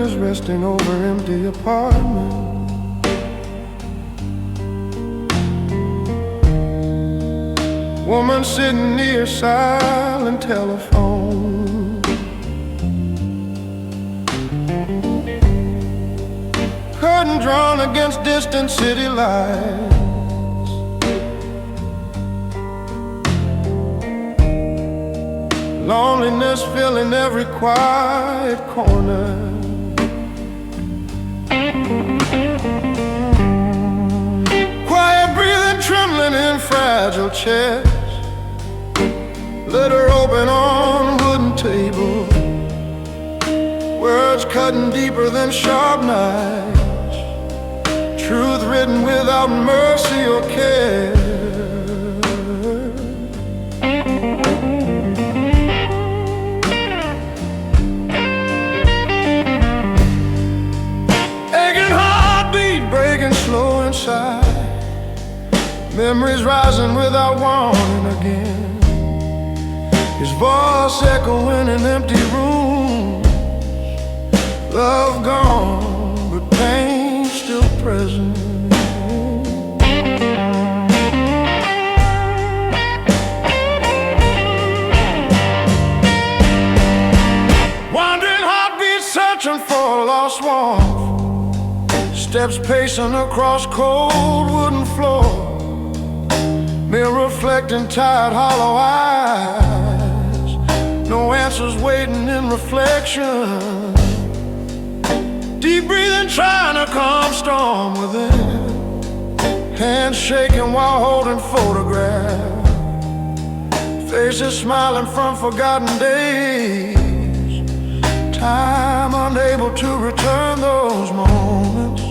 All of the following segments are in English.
is resting over empty apartment. Woman sitting near silent telephone. Curtain drawn against distant city lights. Loneliness filling every quiet corner. Quiet breathing, trembling in fragile chest. Letter open on wooden table. Words cutting deeper than sharp knives. Truth written without mercy or care. Slow inside, memories rising without warning again. His voice echoing in empty rooms. Love gone, but pain still present. Wandering heartbeats searching for a lost warmth. Steps pacing across cold wooden floor. Mirror reflecting tired, hollow eyes. No answers waiting in reflection. Deep breathing, trying to calm storm within. Hands shaking while holding photographs. Faces smiling from forgotten days. Time unable to return those moments.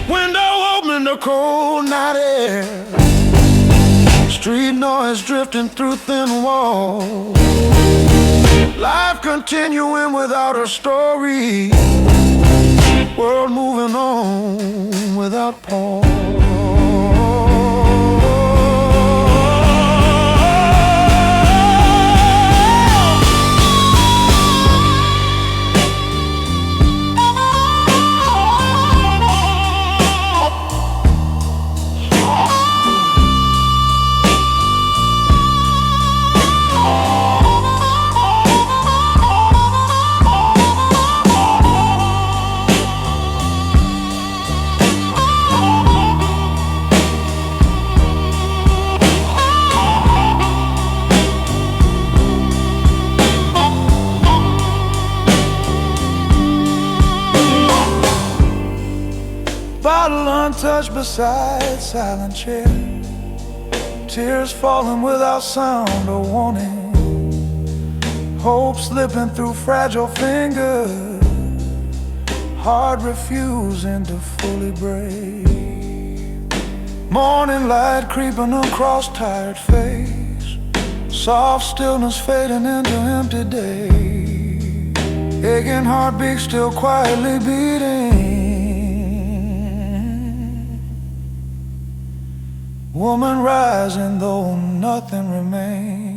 Window open to cold night air. Street noise drifting through thin walls. Life continuing without a story. World moving on without pause. Bottle untouched beside silent chair. Tears falling without sound or warning. Hope slipping through fragile fingers. Heart refusing to fully break. Morning light creeping across tired face. Soft stillness fading into empty day. Aching heartbeat still quietly beating. Woman rising though nothing remains.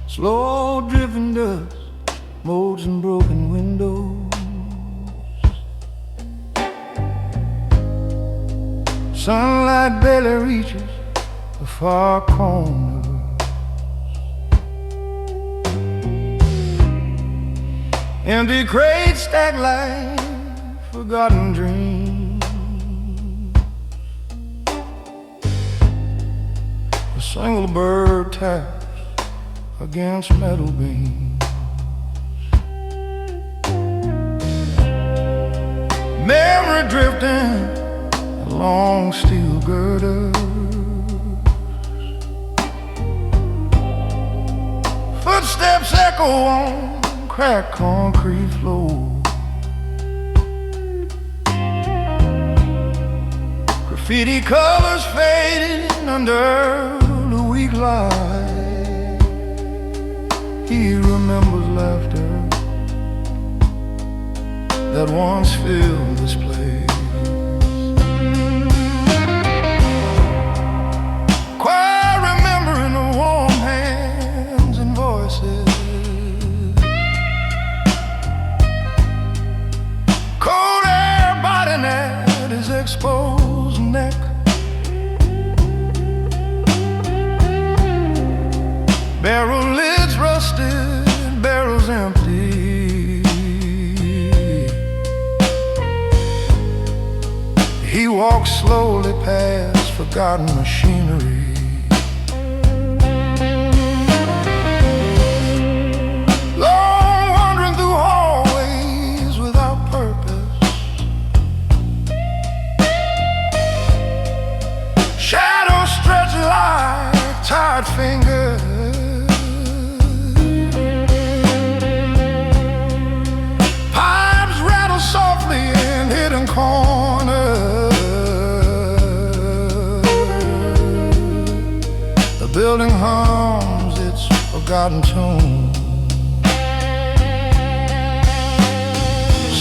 Slow driven dust, molds and broken windows. Sunlight barely reaches the far corners. Empty crates stacked like forgotten dreams. A single bird taps against metal beams. Memory drifting along steel girders. echo on cracked concrete floor. Graffiti colors fading under the weak light. He remembers laughter that once filled this place. Quite remembering the warm hands and voices, cold air biting at his exposed neck. Barrel lids rusted, barrels empty. He walks slowly past forgotten machinery. Long wandering through hallways without purpose. Shadows stretch like tired fingers. Pipes rattle softly in hidden corners. The building hums its forgotten tune.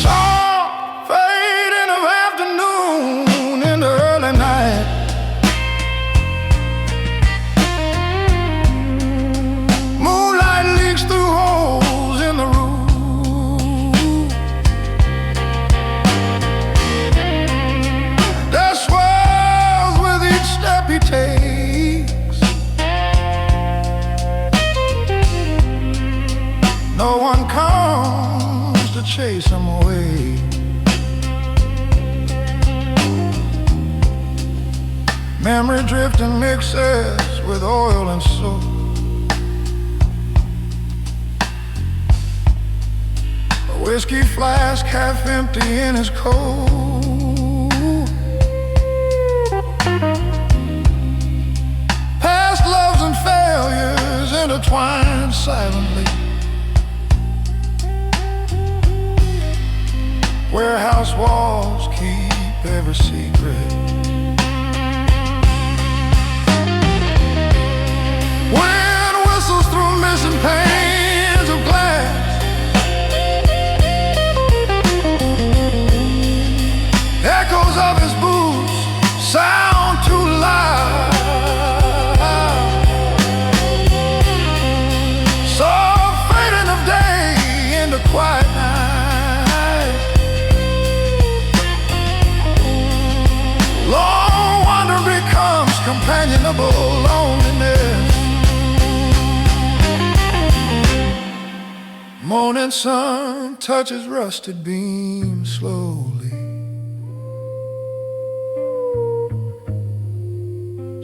Soft fading of afternoon into early night. Moonlight leaks through holes in the roof. Dust swirls with each step he takes. No one comes to chase him away. Memory drifting mixes with oil and soap. A whiskey flask half empty in his coat. Past loves and failures intertwined silently. Warehouse walls keep every secret. Wind whistles through missing panes of glass. Echoes of his boots sound too loud. Soft fading of day into quiet night. Long wandering becomes companionable loneliness. Morning sun touches rusted beams slowly.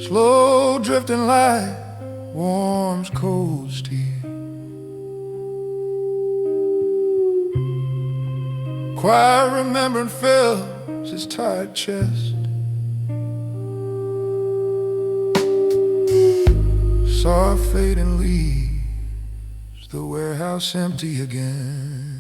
Slow drifting light warms cold steel. Quiet remembering fills his tired chest. Soft fading leaves the warehouse empty again.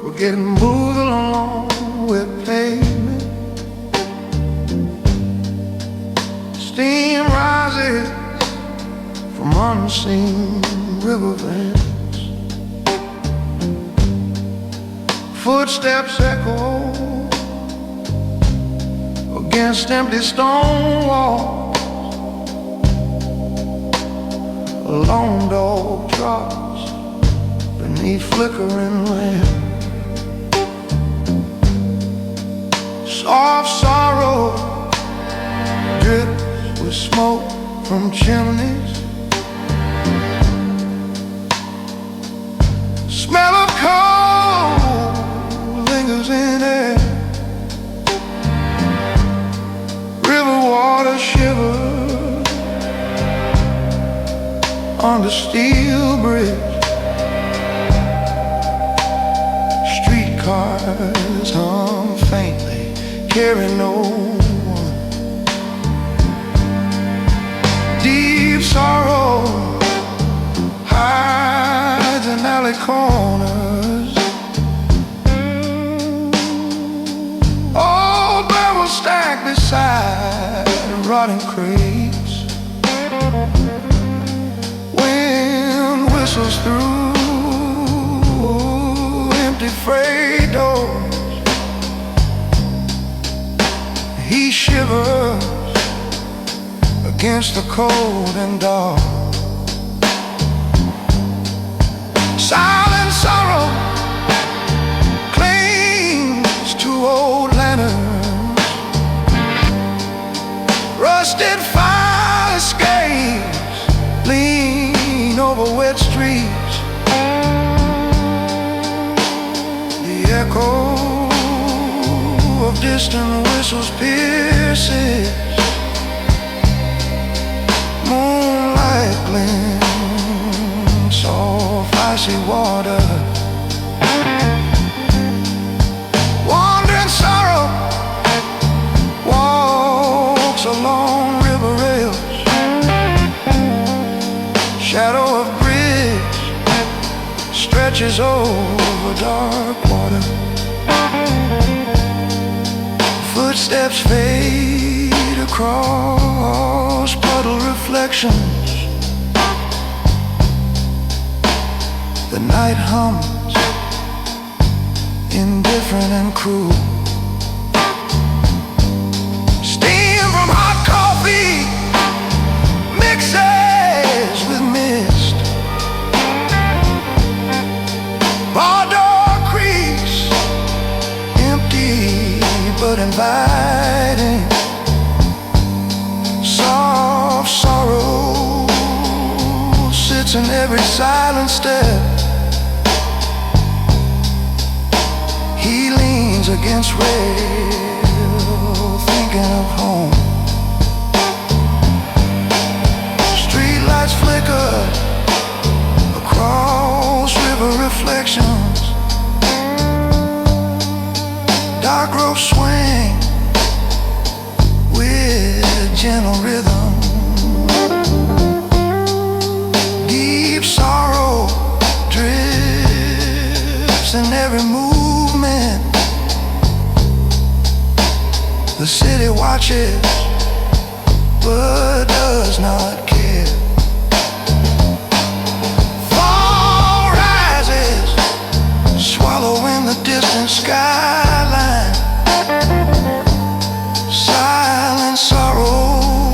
We're getting moving along with pavement. Steam rises from unseen river vents. Footsteps echo against empty stone walls. A lone dog trots beneath flickering lamp. Soft sorrow drips with smoke from chimneys. Smell of coal lingers in air. River water shivers on the steel bridge. Streetcars hum faintly, carry no one. Deep sorrow hides in alley corners. Old barrels stacked beside rotting crates. Wind whistles through empty freight doors. He shivers against the cold and dark. Silent sorrow clings to old lanterns. Rusted fire escapes lean over wet streets. The echo of distant whistles pierces. Moonlight glints, soft icy water. Wandering sorrow walks along river rails. Shadow of bridge stretches over dark water. Footsteps fade across puddle reflections. The night hums, indifferent and cruel. Steam from hot coffee mixes with mist. Bar door creaks, empty but inviting. Soft sorrow sits in every silent step. He leans against rail, thinking of home. Streetlights flicker across river reflections. Dark ropes swing with gentle rhythm. Deep sorrow drifts in every movement. The city watches but does not care. Fall rises, swallowing the distant skyline. Silent sorrow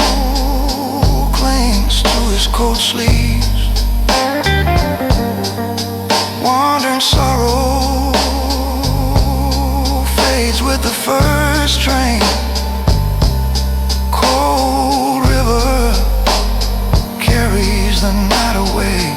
clings to his coat sleeves. Wandering sorrow fades with the first train. Cold river carries the night away.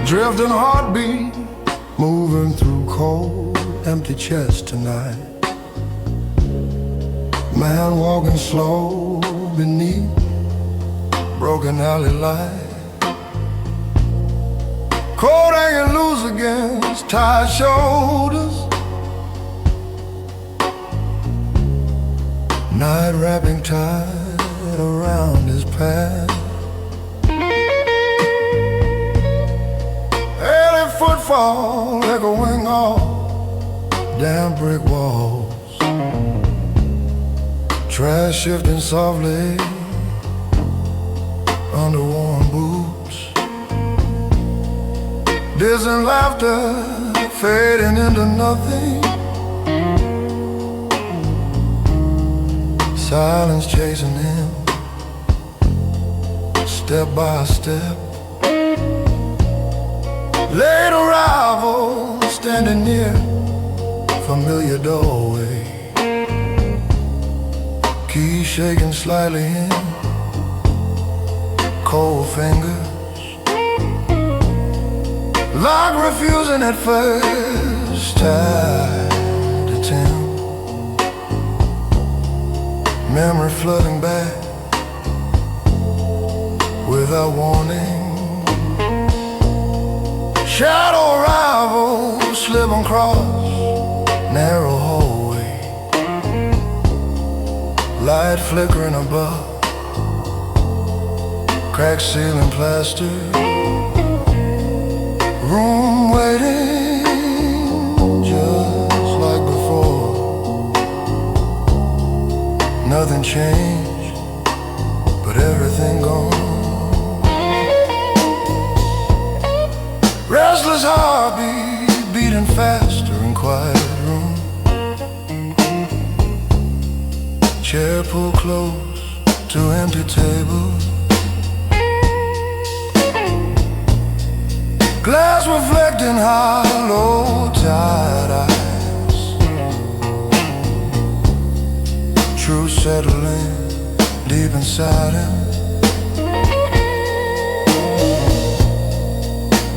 Drifting heartbeat, moving through cold, empty chest tonight. Man walking slow beneath broken alley light. Coat hanging loose against tired shoulders. Night wrapping tight around his path. Early footfall echoing off damn brick walls. Trash shifting softly under worn boots. Distant laughter fading into nothing. Silence chasing him step by step. Late arrival standing near familiar doorway. Key shaking slightly in cold fingers. Lock refusing at first. Tied to Tim. Memory flooding back without warning. Shadow arrival slipping across narrow hallway. Light flickering above, cracked ceiling plaster. Room waiting just like before. Nothing changed, but everything gone. Restless heartbeat beating faster in quiet room. Chair pulled close to empty table. Glass reflecting hollow tired eyes. Truth settling deep inside him.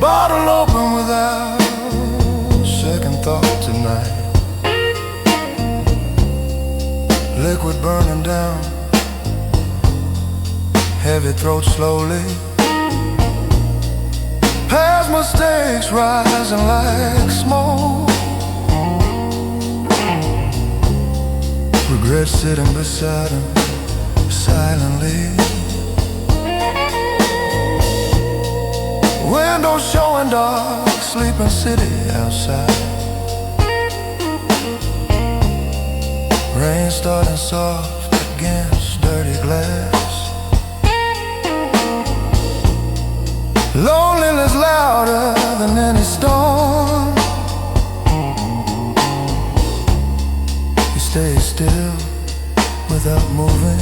Bottle open without second thought tonight. Liquid burning down, heavy throat slowly. Past mistakes rising like smoke. Regret sitting beside him silently. Windows showing dark, sleeping city outside. Rain starting soft against dirty glass. Loneliness louder than any storm. He stays still without moving.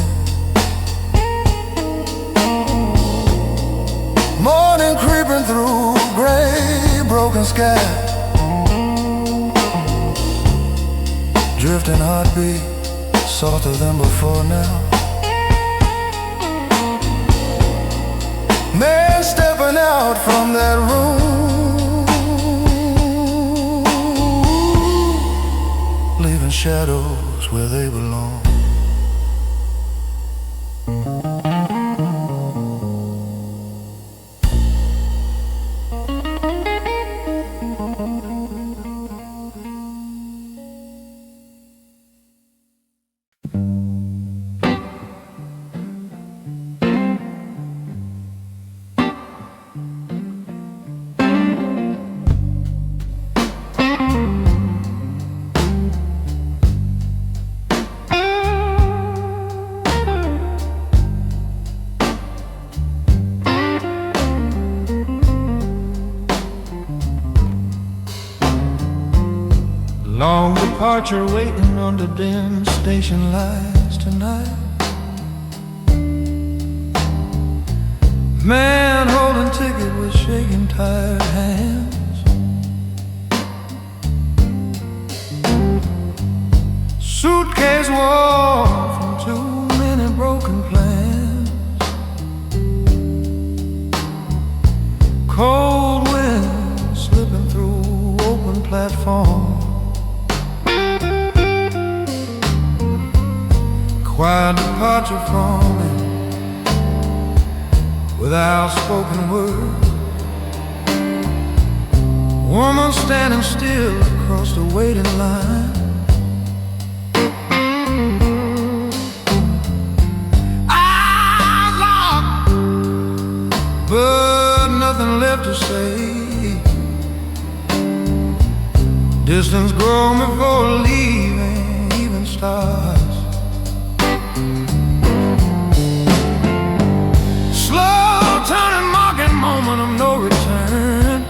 Morning creeping through gray broken sky. Drifting heartbeat softer than before now. Man stepping out from that room, leaving shadows where they belong. Long departure waiting under dim station lights tonight. Man holding ticket with shaking tired hands. Suitcase worn from too many broken plans. Cold wind slipping through open platform. quiet departure from me without spoken word. Woman standing still across the waiting line. Eyes locked, but nothing left to say. Distance grown before leaving even starts. Slow turning, marking moment of no return.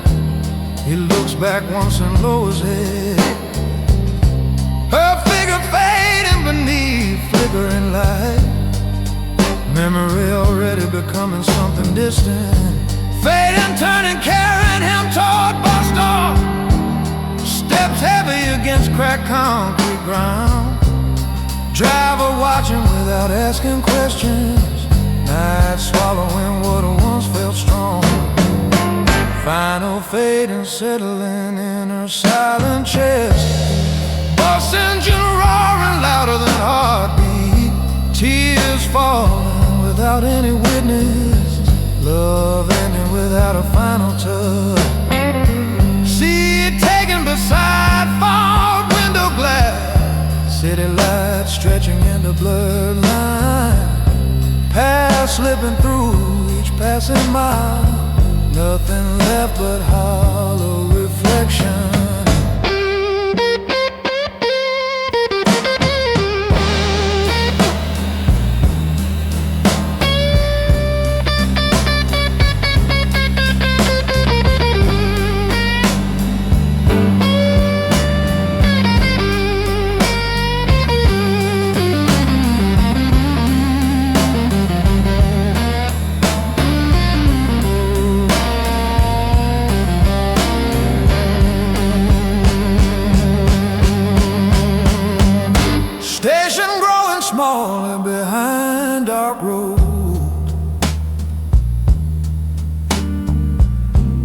He looks back once and lowers head. Her figure fading beneath flickering light. Memory already becoming something distant. Fading, turning, carrying him toward bus stop. Steps heavy against cracked concrete ground. Driver watching without asking questions. Night swallowing what once felt strong. Final fading, settling in her silent chest. Bus engine roaring louder than heartbeat. Tears falling without any witness. Love ending without a final touch. Beside fog window glass, city lights stretching into blurred line. Past slipping through each passing mile. Nothing left but hollow reflection. Smaller behind dark road.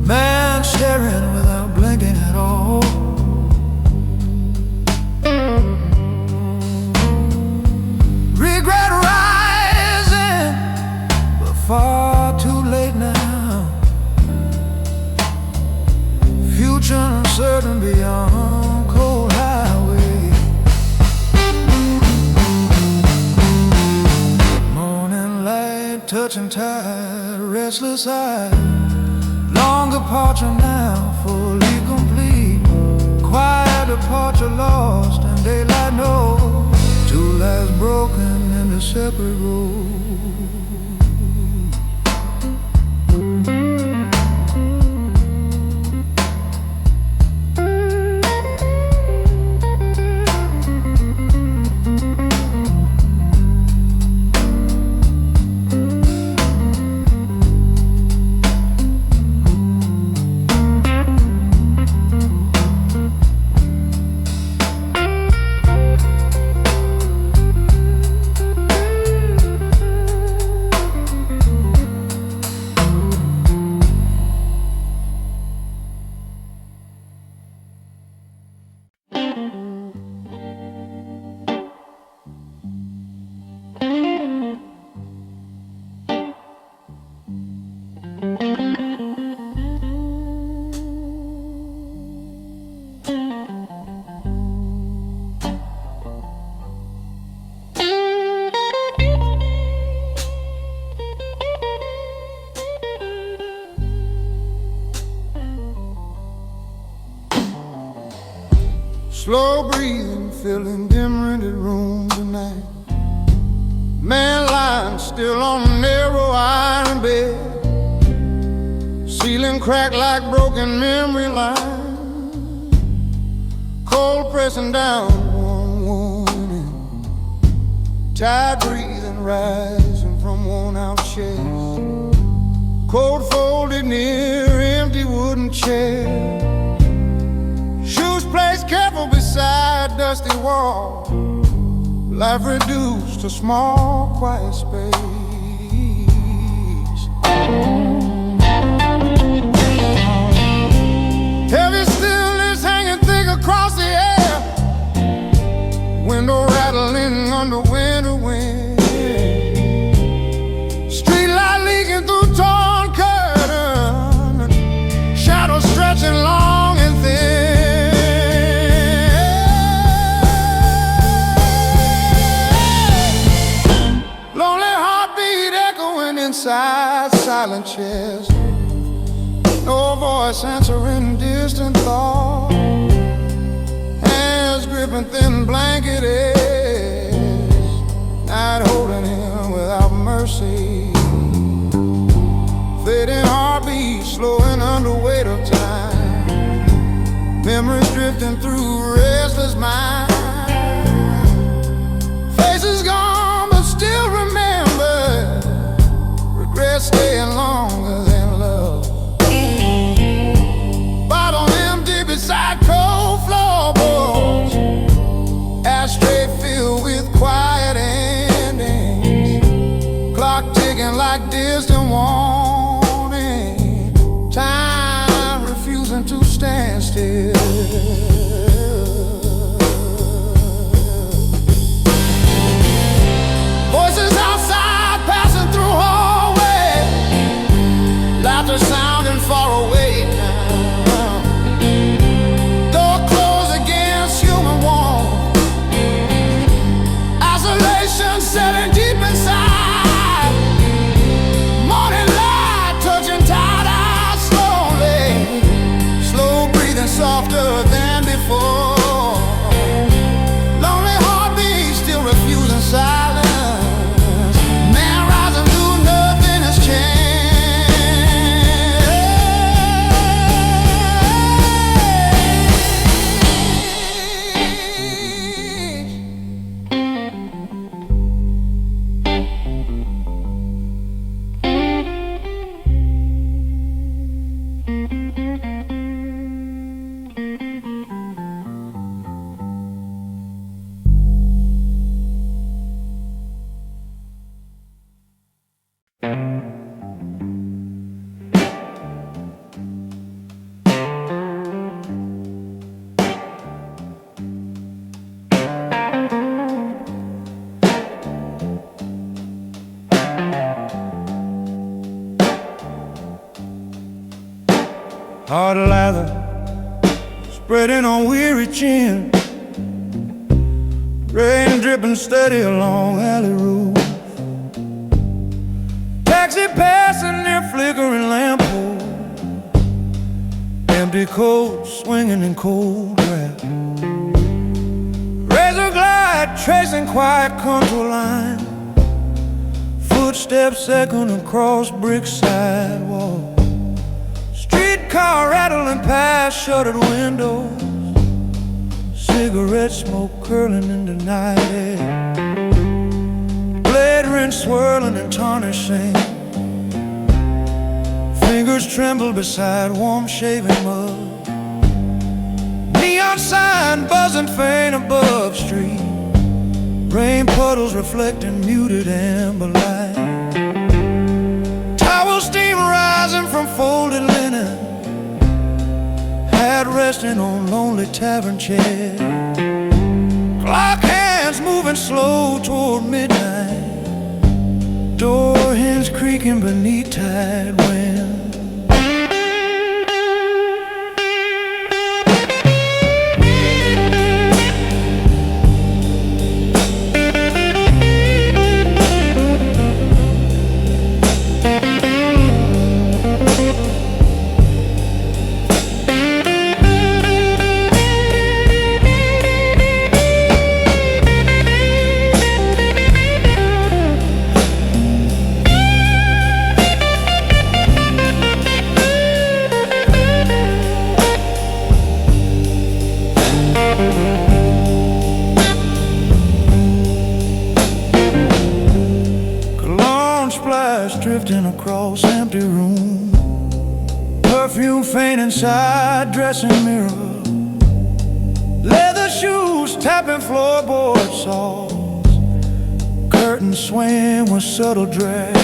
Man staring without blinking at all. Regret rising, but far too late now. Future uncertain beyond cold highway. Touching tide, restless eye. Long departure now, fully complete. Quiet departure lost, and daylight knows. Two lives broken into separate roads. Slow breathing, filling dim rented room tonight. Man lying still on a narrow iron bed. Ceiling cracked like broken memory line. Cold pressing down one warning. Tired breathing rising from worn out chest. Coat folded near empty wooden chair. Shoes placed careful beside dusty wall. Life reduced to small, quiet space. Heavy stillness hanging thick across the air. Window rattling under winter wind. silent chest. No voice answering distant thought. Hands gripping thin blanket edge. Night holding him without mercy. Fading heartbeat slowing under weight of time. Memories drifting through restless mind. Faces gone but still remember. Regret staying longer than love. Bottle empty beside cold floorboards. Ashtray filled with quiet endings. Clock ticking like distant warning. Time refusing to stand still. Voices outside passing through hallways. Laughter sounding far away now. Door closed against human warmth. Isolation setting deep inside. Morning light touching tired eyes slowly. Slow breathing softer than before. Lonely heartbeat still refusing silence. Man rising through nothing has changed. Hard lather spreading on weary chin. Rain dripping steady along alley roofs. Taxi passing near flickering lampposts. Empty coats swinging in cold breath. Razor glide tracing quiet contour lines. Footsteps echoing across brick sidewalks. Car rattling past shuttered windows. Cigarette smoke curling in the night air. Blade rinse swirling and tarnishing. Fingers tremble beside warm shaving mud. Neon sign buzzing faint above street. Rain puddles reflecting muted amber light. Towel steam rising from folded linen. Head resting on lonely tavern chairs. Clock hands moving slow toward midnight. Door hinge creaking beneath tide wind. Drifting across empty room. Perfume faint inside dressing mirror. Leather shoes tapping floorboard saws. Curtains swaying with subtle drag.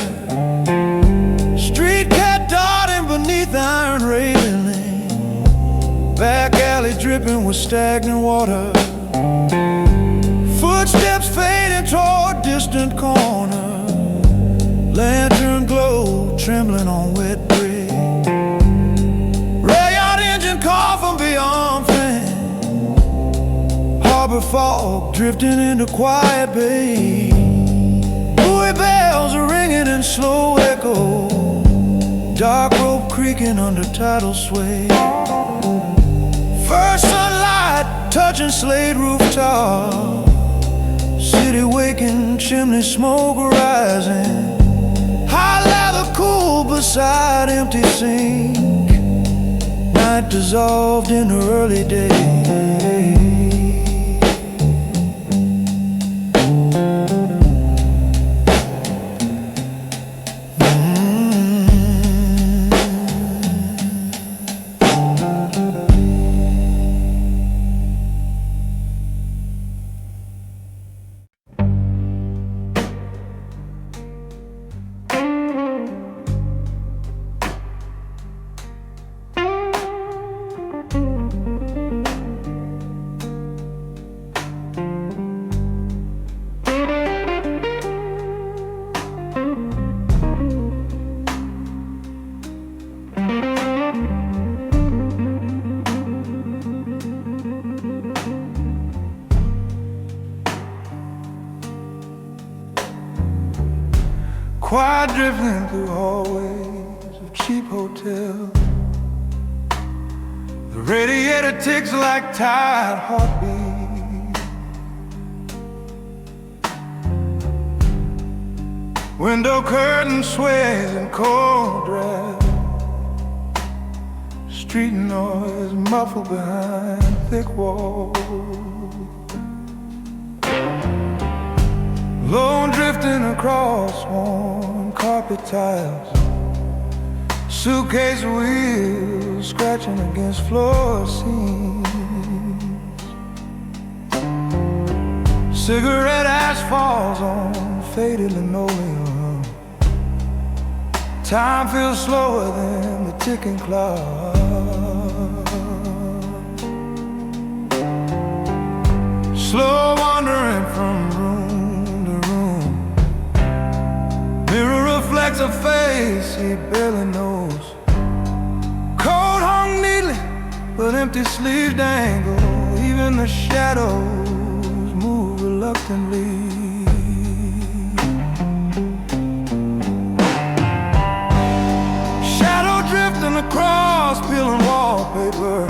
Street cat darting beneath iron railing. Back alley dripping with stagnant water. Footsteps fading toward distant corner. Lantern glow trembling on wet brick. Rail yard engine call from beyond fan. Harbor fog drifting into quiet bay. Buoy bells are ringing in slow echo. dark rope creaking under tidal sway. First sunlight touching slate rooftop, city waking, chimney smoke rising, high lather cool beside empty sink, night dissolved in the early day. Quiet drifting through hallways of cheap hotels. The radiator ticks like tired heartbeat. Window curtain sways in cold draft. Street noise muffled behind thick walls. Lone drifting across worn carpet tiles, suitcase wheels scratching against floor seams. Cigarette ash falls on faded linoleum. Time feels slower than the ticking clock. Slow wandering from reflects a face he barely knows. Coat hung neatly, but empty sleeves dangle. Even the shadows move reluctantly. Shadow drifting across peeling wallpaper.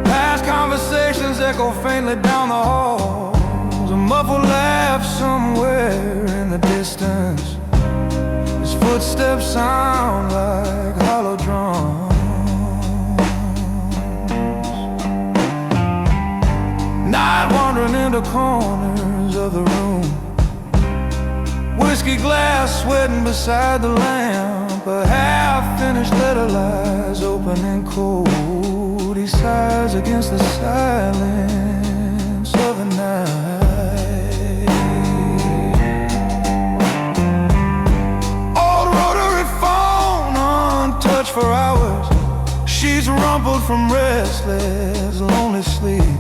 Past conversations echo faintly down the halls. A muffled laugh somewhere in the distance. Footsteps sound like hollow drums. Night wandering into corners of the room. Whiskey glass sweating beside the lamp. A half-finished letter lies open and cold. He sighs against the silence of the night. For hours, she's rumpled from restless, lonely sleep.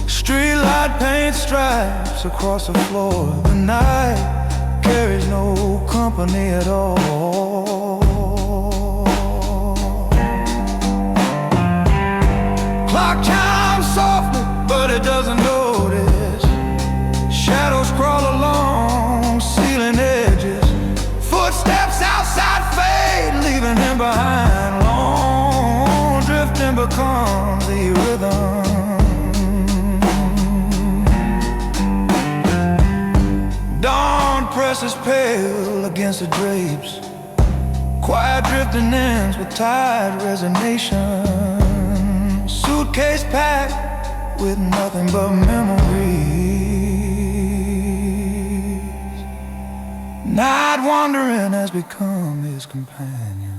Streetlight paint stripes across the floor. The night carries no company at all. Clock chimes softly, but it doesn't notice. Shadows crawl along ceiling edges. Footsteps outside fade, leaving him behind. Long drifting becomes the rhythm. Dawn presses pale against the drapes. Quiet drifting ends with tired resignation. Suitcase packed with nothing but memories. Night wandering has become his companion.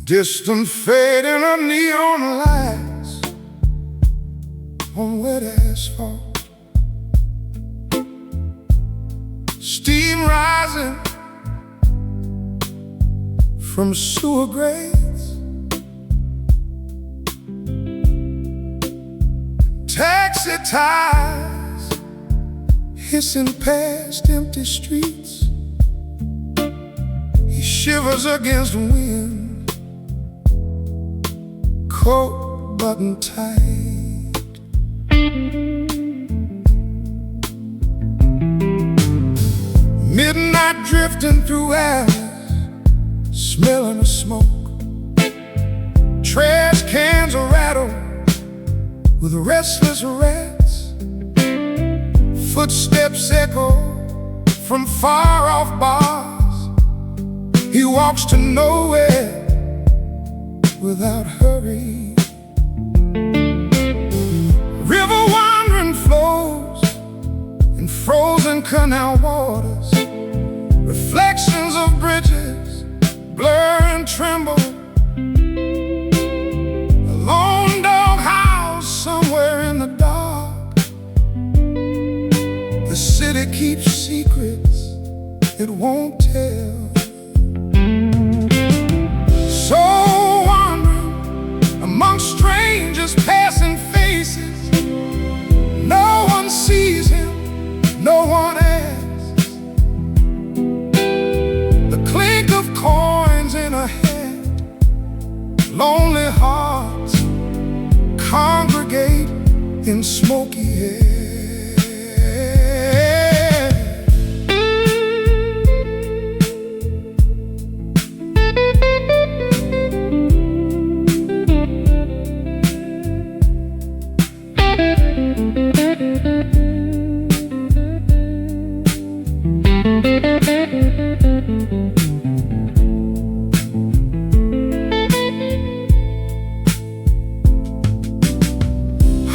Distant fading of neon lights on wet asphalt, steam rising from sewer grates, taxi tires hissing past empty streets. He shivers against the wind, coat buttoned tight. Midnight drifting through alleys, smelling of smoke. Trash cans are rattled with restless rats. Footsteps echo from far off bars. He walks to nowhere without hurry. River wandering flows in frozen canal waters. Reflections of bridges blur and tremble. A lone dog howls somewhere in the dark. The city keeps secrets it won't tell. So among strangers passing faces, no one sees him, no one asks. The clink of coins in a hat, lonely hearts congregate in smoky air.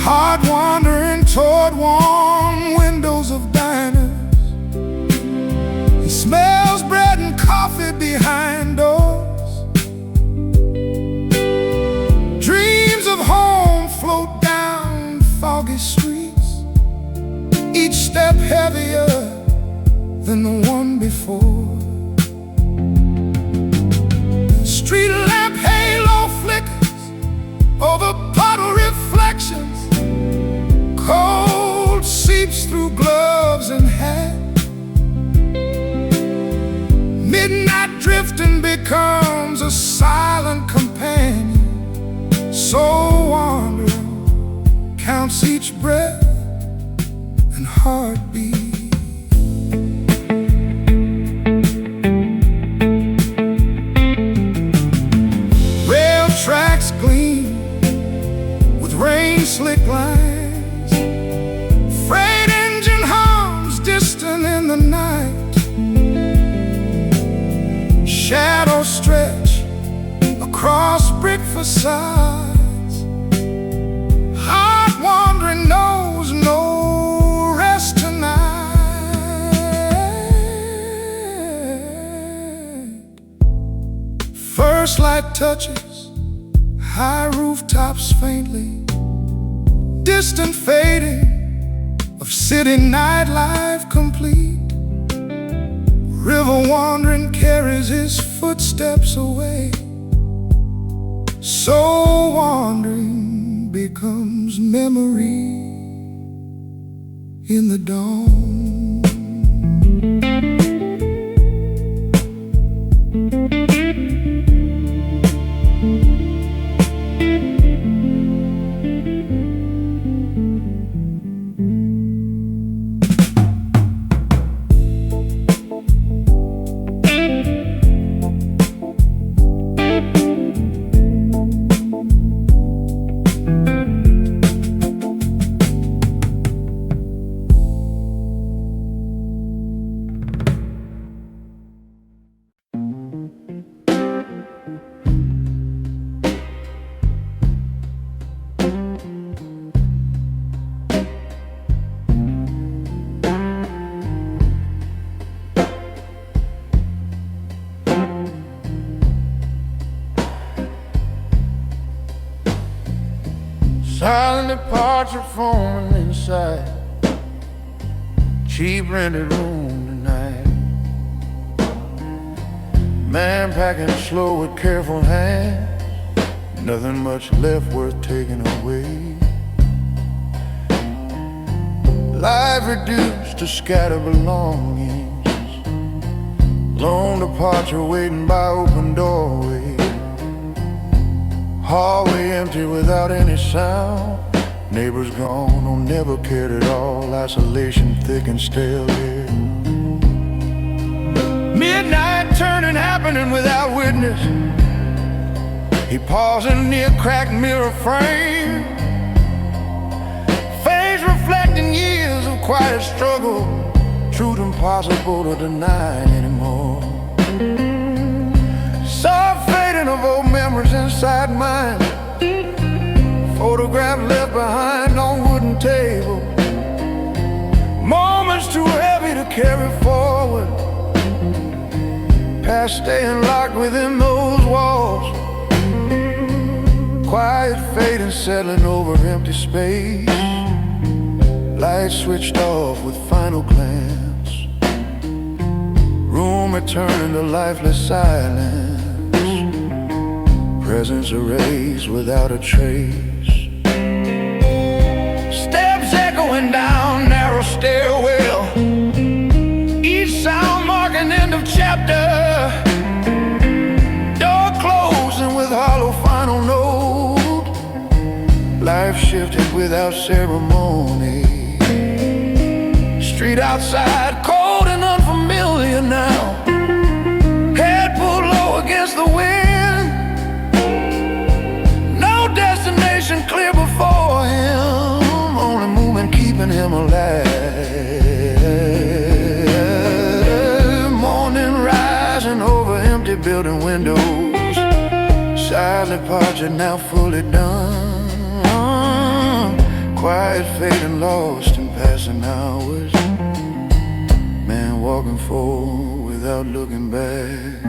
Hard wandering toward warm windows of diners. He smells bread and coffee behind doors. Dreams of home float down foggy streets, each step heavier than the one before. Street lamp halo flickers over puddle reflections. Cold seeps through gloves and hat. Midnight drifting becomes a silent companion. So wandering counts each breath and heartbeat. Rail tracks gleam with rain-slick lines. Freight engine hums distant in the night. Shadows stretch across brick facades. Heart wandering knows no rest tonight. First light touches high rooftops faintly, distant fading of city nightlife complete. River wandering carries his footsteps away. So wandering becomes memory in the dawn. Silent departure from inside. Cheap rented room tonight. Man packing slow with careful hands. Nothing much left worth taking away. Life reduced to scattered belongings. Lone departure waiting by open doorway. Hallway empty without any sound. Neighbors gone or never cared at all. Isolation thick and stale here. Midnight turning happening without witness. He pausing near cracked mirror frame. Face reflecting years of quiet struggle. Truth impossible to deny anymore. Soft fading of old memories inside mine. Photograph left behind on wooden table. Moments too heavy to carry forward. Past staying locked within those walls. Quiet fading settling over empty space. Lights switched off with final glance. Room returning to lifeless silence. Presence erased without a trace. Steps echoing down narrow stairwell. Each sound marking end of chapter. Door closing with hollow final note. Life shifted without ceremony. Street outside, cold and unfamiliar now. Head pulled low against the wind. No destination clear before him. Only movement keeping him alive. Morning rising over empty building windows. Silent departure now fully done. Quiet fading lost in passing hours. Man walking forward without looking back.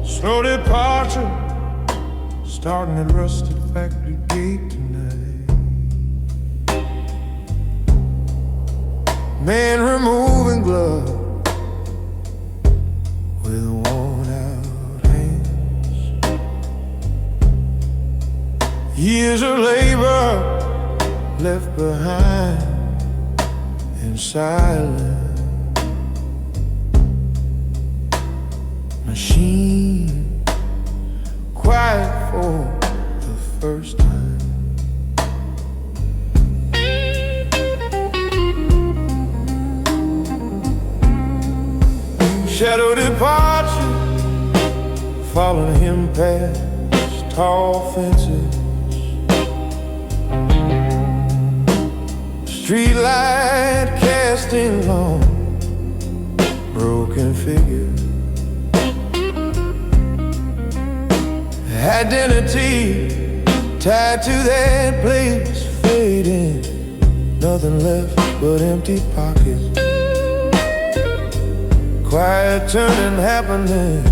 Slow departure, starting at rusted factory gate tonight. Man removing glove with worn out hands. Years of labor left behind in silence. Machine quiet for the first time. Shadow departure, following him past tall fences. Street light casting long broken figures. Identity tied to that place, fading. Nothing left but empty pockets. Quiet turning happening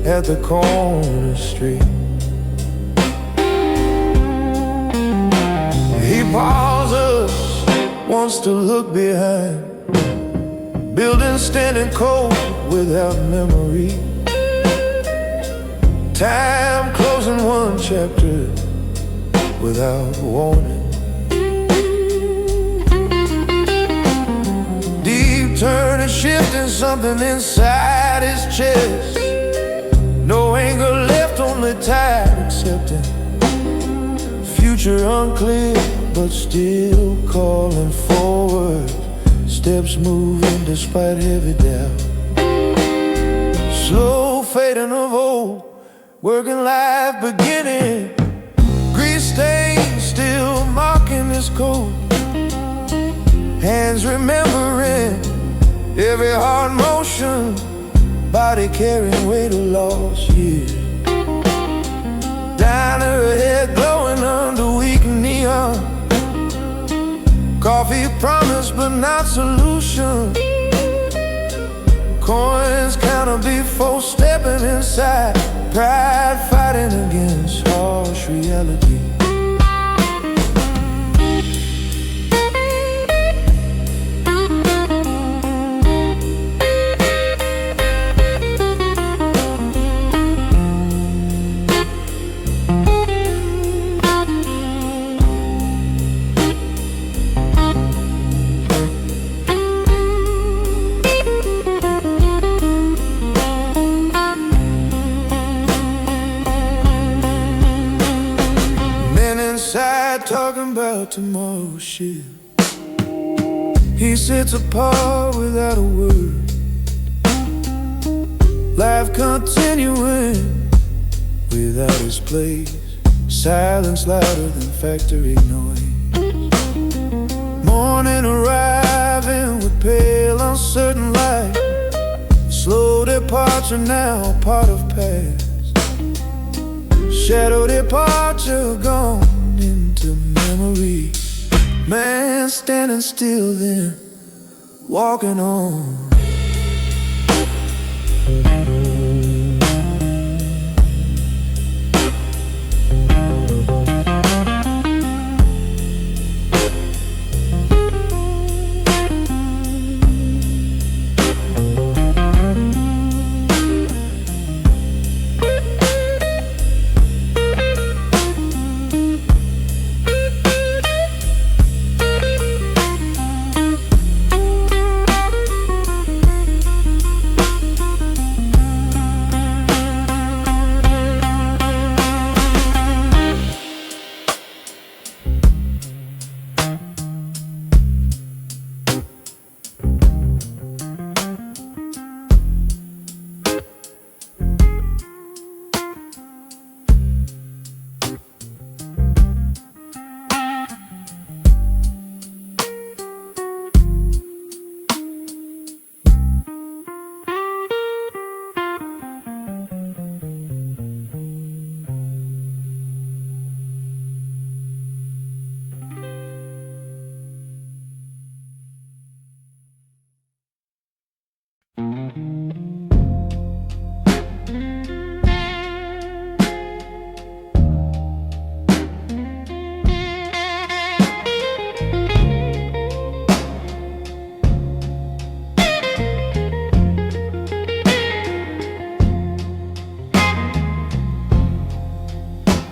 at the corner street. He pauses, wants to look behind. Building standing cold without memory. Time closing one chapter without warning. Deep turning, shifting something inside his chest. No anger left, only tide accepting. Future unclear. but still calling forward. Steps moving despite heavy doubt. Slow fading of old, working life beginning. Grease stains still marking his coat. Hands remembering every hard motion. Body carrying weight of lost years. Down her head glowing under weak neon. Coffee promise but not solution. Coins counted before stepping inside. Pride fighting against harsh reality. Talking about tomorrow's shift. He sits apart without a word. Life continuing without his place. Silence louder than factory noise. Morning arriving with pale uncertain light. Slow departure now part of past. Shadow departure gone into memory. Man standing still then, walking on.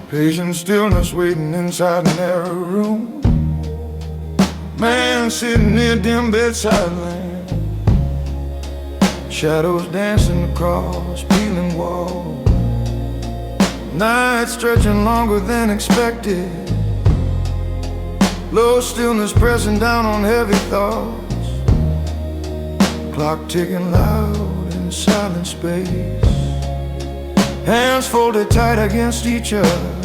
Patient stillness waiting inside a narrow room. Man sitting near dim bedside lamp. Shadows dancing across peeling walls. Night stretching longer than expected. Low stillness pressing down on heavy thoughts. Clock ticking loud in silent space. Hands folded tight against each other.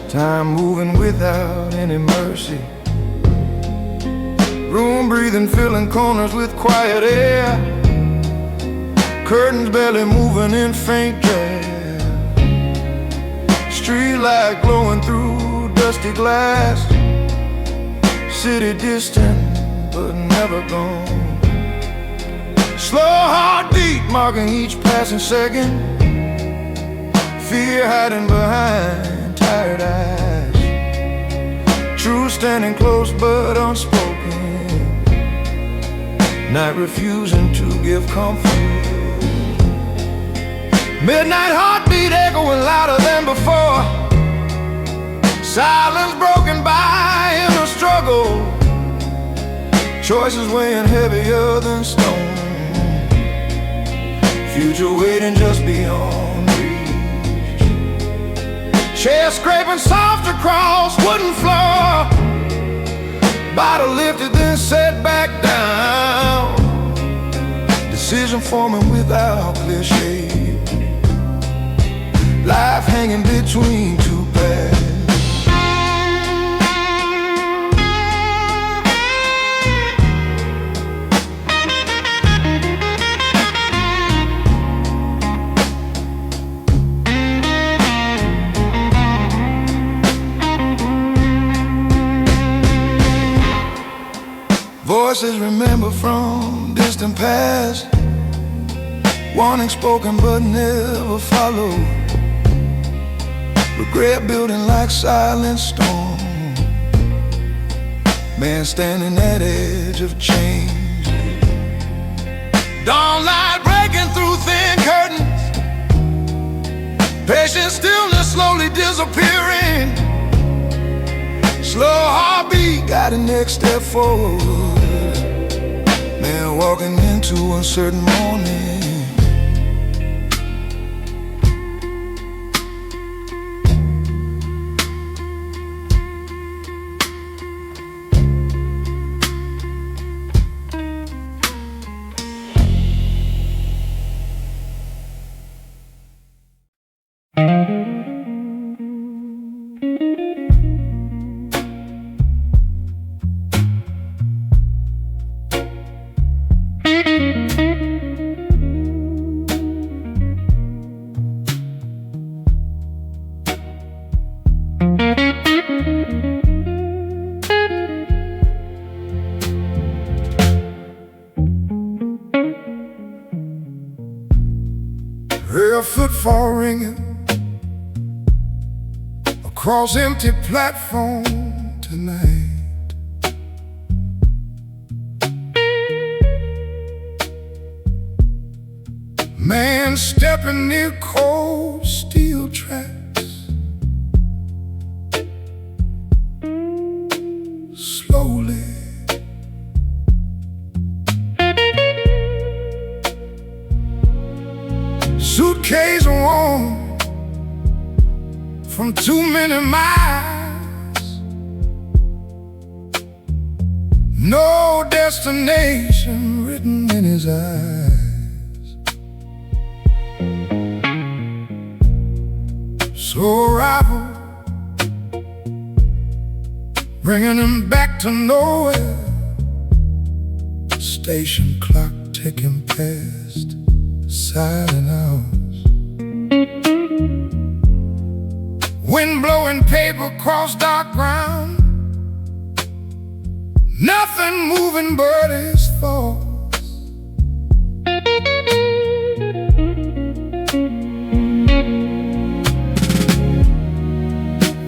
Time moving without any mercy. Room breathing, filling corners with quiet air. Curtains barely moving in faint glare. Street light glowing through dusty glass. City distant but never gone. Slow heartbeat marking each passing second. Fear hiding behind tired eyes. Truth standing close but unspoken. Night refusing to give comfort. Midnight heartbeat echoing louder than before. Silence broken by inner struggle. Choices weighing heavier than stone. Future waiting just beyond reach. Chair scraping soft across wooden performing without cliche. Life hanging between two paths. Voices remember from distant past, warning spoken but never followed. Regret building like silent storm. Man standing at edge of change. Dawn light breaking through thin curtains. Patient stillness slowly disappearing. Slow heartbeat got a next step forward. Man walking into uncertain morning. Hear a footfall ringing across empty platform tonight. Man stepping near cold steel tracks. Slowly suitcase worn from too many miles. No destination written in his eyes. So arrival bringing him back to nowhere. Station clock ticking past silent hours. Wind blowing paper across dark ground. Nothing moving but his thoughts.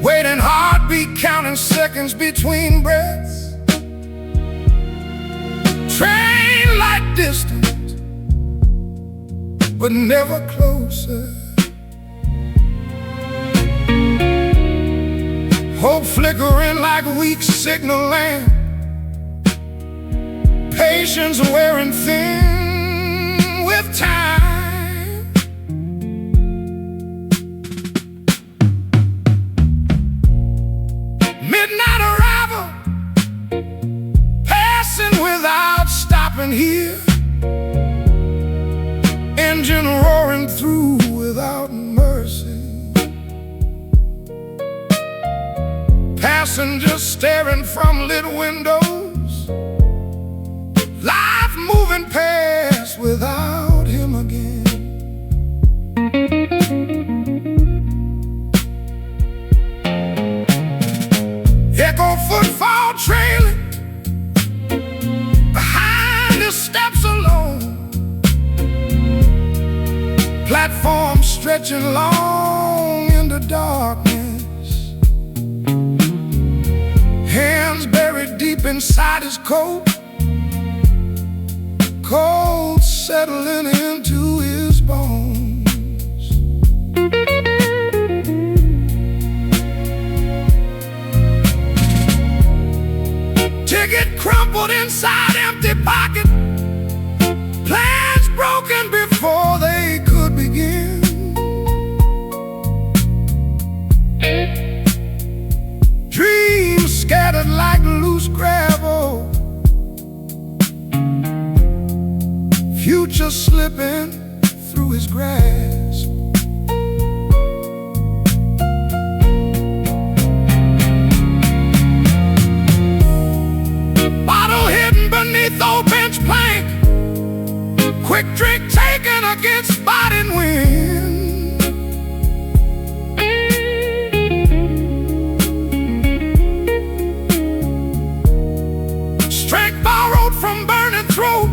Waiting heartbeat, counting seconds between breaths. Train like distance, but never closer. Hope flickering like weak signal lamp. Patience wearing thin with time. Midnight arrival, passing without stopping here. Engine roaring through without mercy. Passengers staring from lit windows. Life moving past without him again. Echo footfall trailing behind his steps alone. Platform stretching long into darkness. Hands buried deep inside his coat. Cold settling into his bones. Ticket crumpled inside empty pocket. Plans broken before they could begin. Dreams scattered like loose gravel. Future nature slipping through his grasp. Bottle hidden beneath old bench plank, quick drink taken against biting wind. Strength borrowed from burning throat,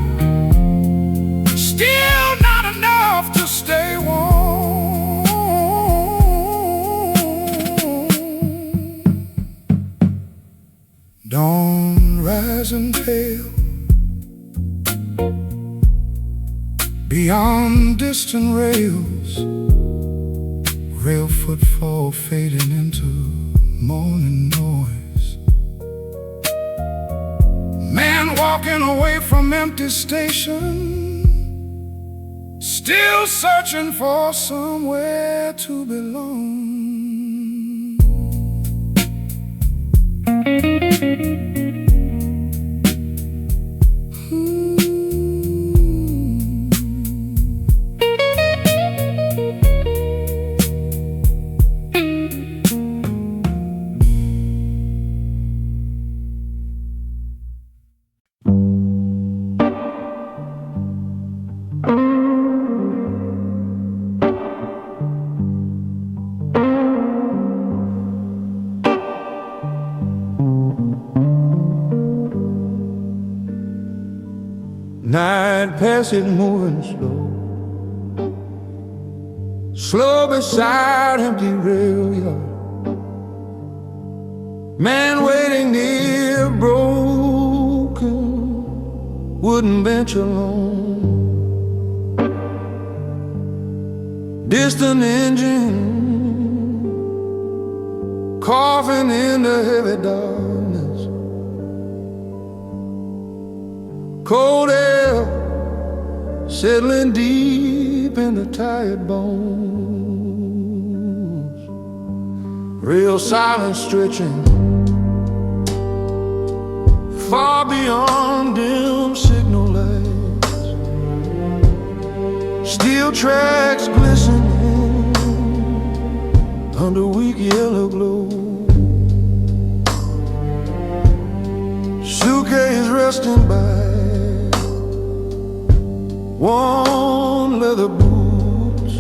still not enough to stay warm. Dawn rising pale beyond distant rails, rail footfall fading into morning noise. Man walking away from empty station, still searching for somewhere to belong. Night passage moving slow beside empty rail yard. Man waiting near broken wooden bench alone. Distant engine coughing in the heavy darkness. Cold air settling deep in the tired bones. Real silence stretching far beyond dim signal lights. Steel tracks glistening under weak yellow glow. Suitcase resting by worn leather boots.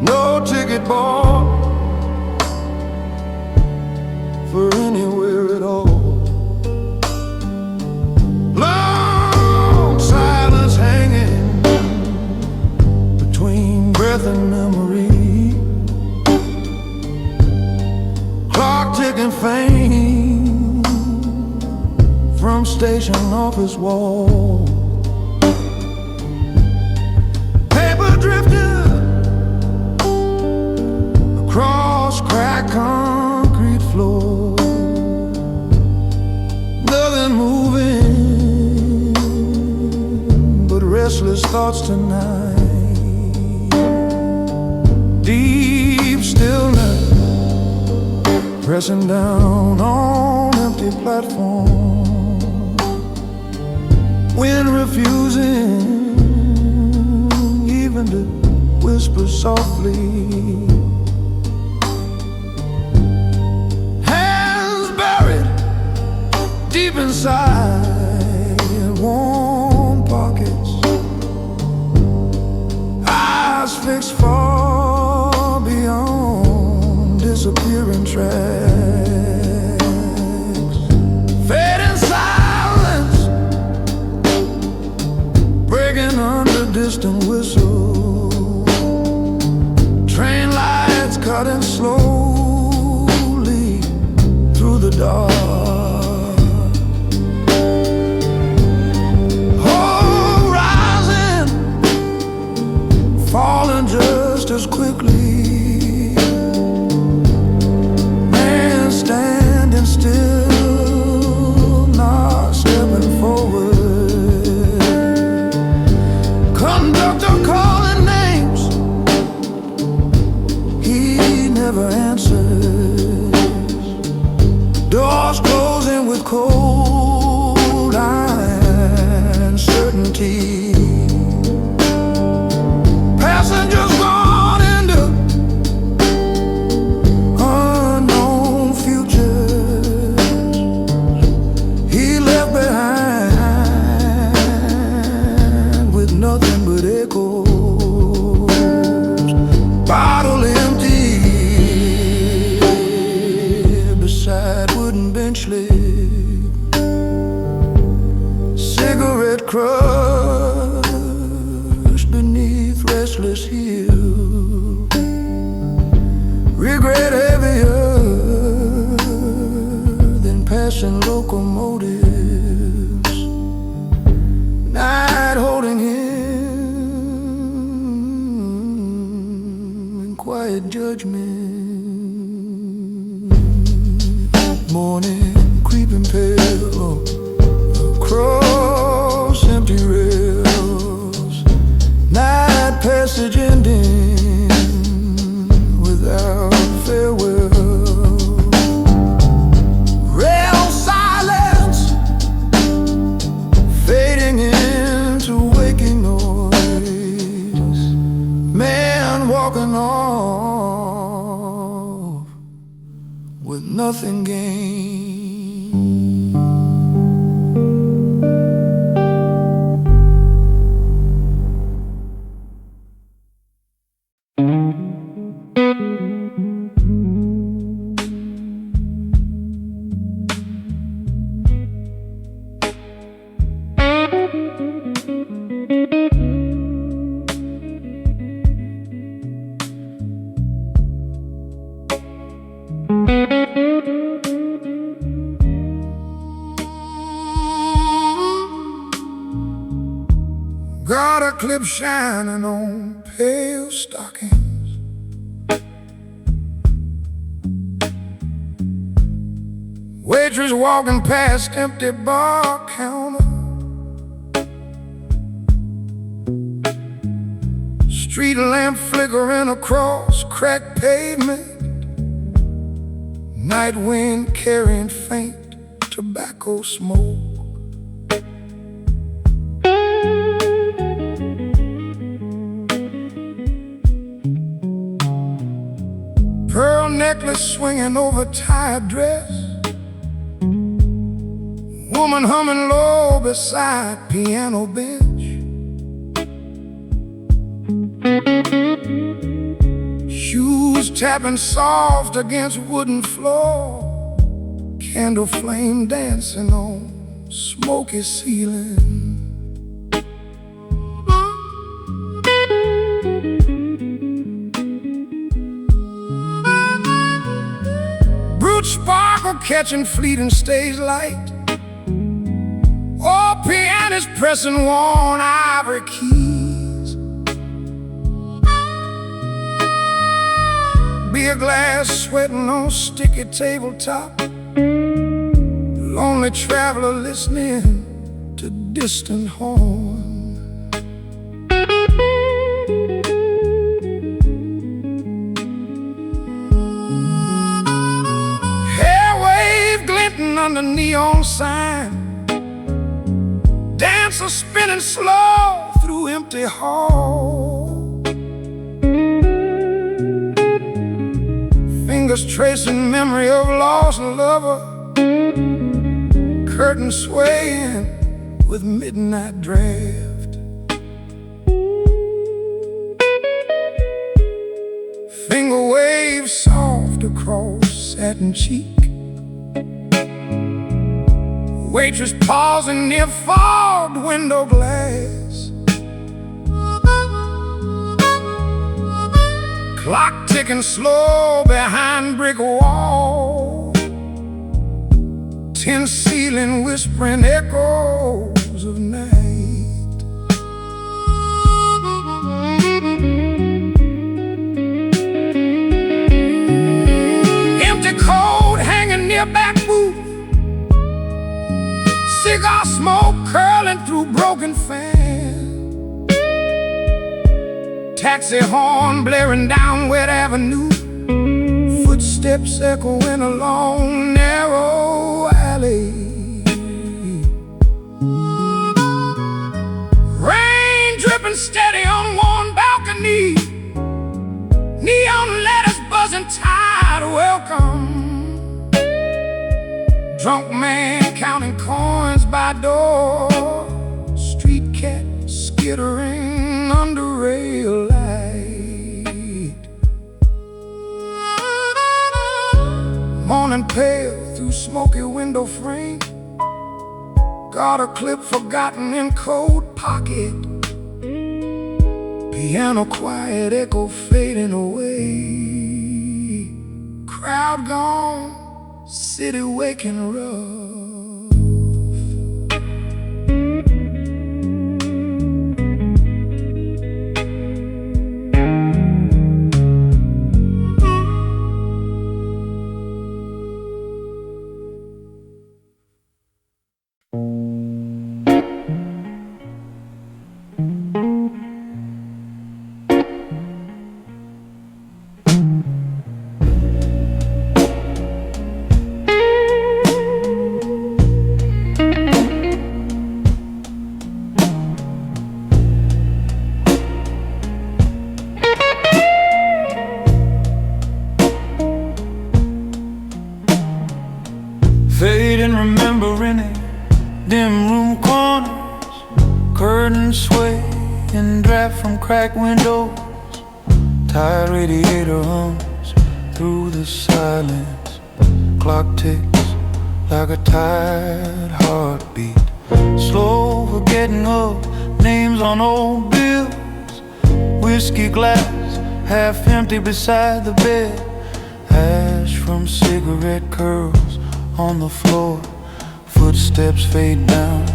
No ticket bought for anywhere at all. Long silence hanging between breath and memory. Clock ticking faint from station office wall. Drifted across cracked concrete floor. Nothing moving but restless thoughts tonight. Deep stillness pressing down on empty platform. Wind refusing even to whisper softly. Hands buried deep inside warm pockets. Eyes fixed far beyond disappearing tracks. Fading silence breaking under distant whistles. Train lights cutting slowly through the dark. Oh, rising, falling just as quickly. Man passing locomotives, night holding him in quiet judgment. Morning creeping pale across empty rails, night passage ending without farewell. Rail silence fading into waking noise, man walking off with nothing gained. Got a clip shining on pale stockings, waitress walking past empty bar counter, street lamp flickering across cracked pavement, night wind carrying faint tobacco smoke. Pearl necklace swinging over tired dress, woman humming low beside piano bench. Shoes tapping soft against wooden floor, candle flame dancing on smoky ceiling. Sparkle catching fleeting stage light, oh, pianist pressing worn ivory keys. Beer glass sweating on sticky tabletop, lonely traveler listening to distant horn. Under neon sign, dancer spinning slow through empty hall, fingers tracing memory of lost lover, curtain swaying with midnight draft. Finger waves soft across satin cheek, waitress pausing near fogged window glass, clock ticking slow behind brick wall, tin ceiling whispering echoes of night. Empty coat hanging near back booth, cigar smoke curling through broken fan, taxi horn blaring down wet avenue, footsteps echoing along narrow alley. Rain dripping steady on worn balcony, neon letters buzzing tired welcome. Drunk man counting coins by door, street cat skittering under rail light. Morning pale through smoky window frame, got a clip forgotten in coat pocket, piano quiet echo fading away, crowd gone, city waking rough. Fading, remembering it, dim room corners, curtains sway in draft from cracked windows. Tired radiator hums through the silence. Clock ticks like a tired heartbeat. Slow forgetting of names on old bills. Whiskey glass half empty beside the bed. Ash from cigarette curls on the floor. Footsteps fade down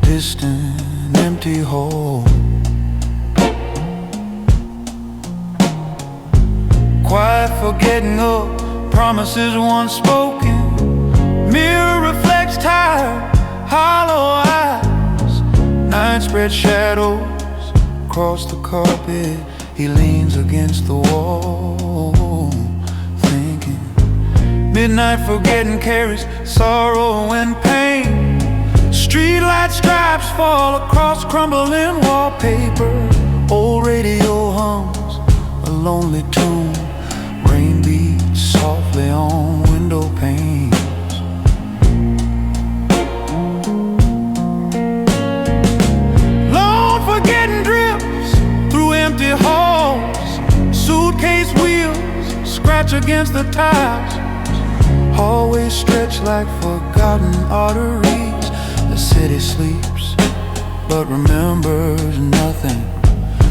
distant empty hall. Quiet forgetting of promises once spoken. Mirror reflects tired hollow eyes. Night spread shadows across the carpet. He leans against the wall, thinking. Midnight forgetting carries sorrow and pain. Streetlight stripes fall across crumbling wallpaper. Old radio hums a lonely tune. Rain beats softly on window panes. Lone forgetting drifts through empty halls. Suitcase wheels scratch against the tiles. Hallways stretch like forgotten arteries. The city sleeps but remembers nothing.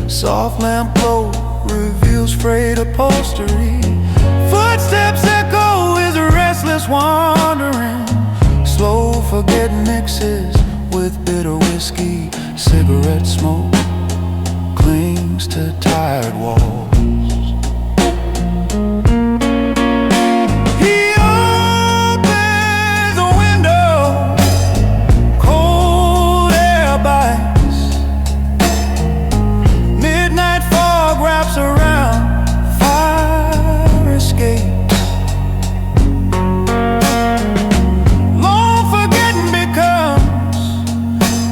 Soft lamp glow reveals frayed upholstery. Footsteps echo his restless wandering. Slow forget mixes with bitter whiskey. Cigarette smoke clings to tired walls.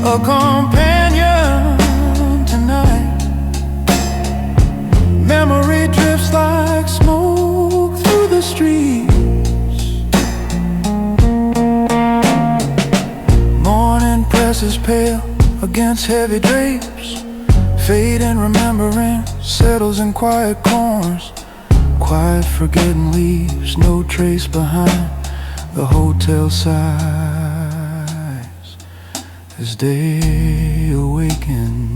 A companion tonight. Memory drifts like smoke through the streets. Morning presses pale against heavy drapes. Fading remembering settles in quiet corners. Quiet forgetting leaves no trace behind. The hotel sighs as day awakens.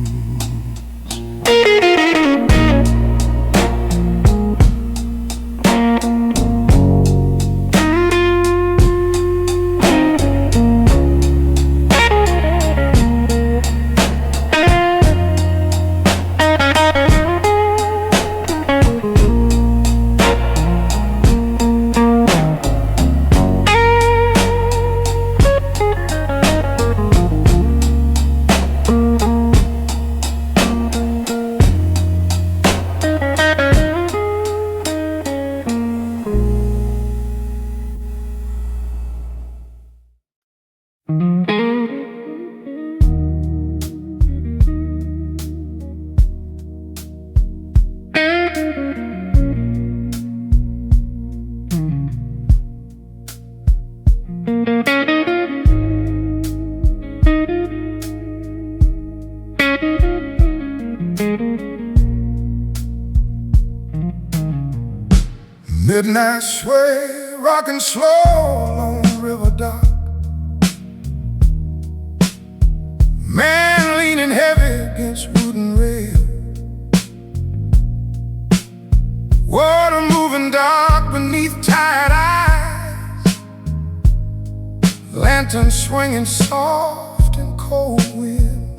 Midnight sway, rocking slow along the river dock. Man leaning heavy against wooden rail. Water moving dark beneath tired eyes. lantern swinging soft and cold wind.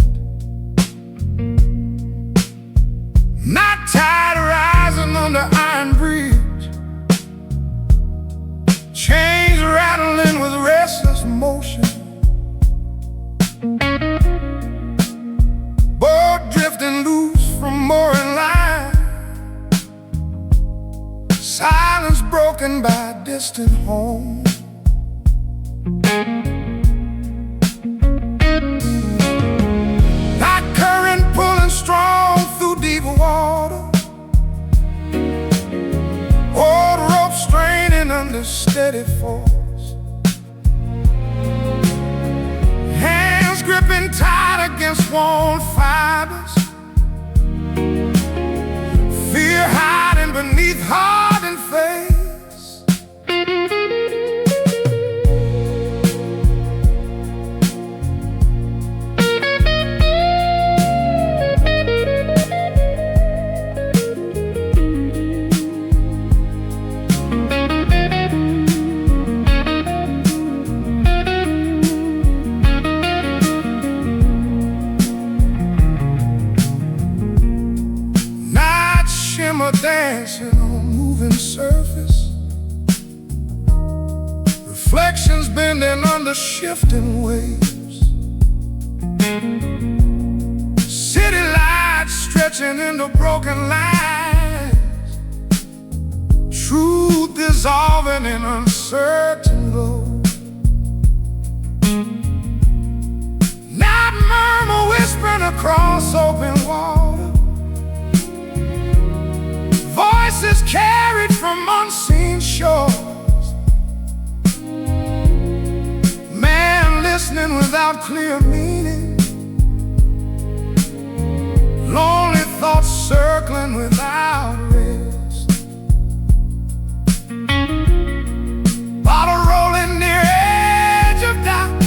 Night tide rising under iron bridge, chains rattling with restless motion. Boat drifting loose from mooring line, silence broken by a distant home. Night current pulling strong through deep water, old rope straining under steady force, hands gripping tight against worn fibers, fear hiding beneath hardened face. Dancing on moving surface, reflections bending under shifting waves, city lights stretching into broken lines, truth dissolving in uncertain glow. Night murmur whispering across open water, voices carried from unseen shores, man listening without clear meaning, lonely thoughts circling without rest, bottle rolling near edge of doubt,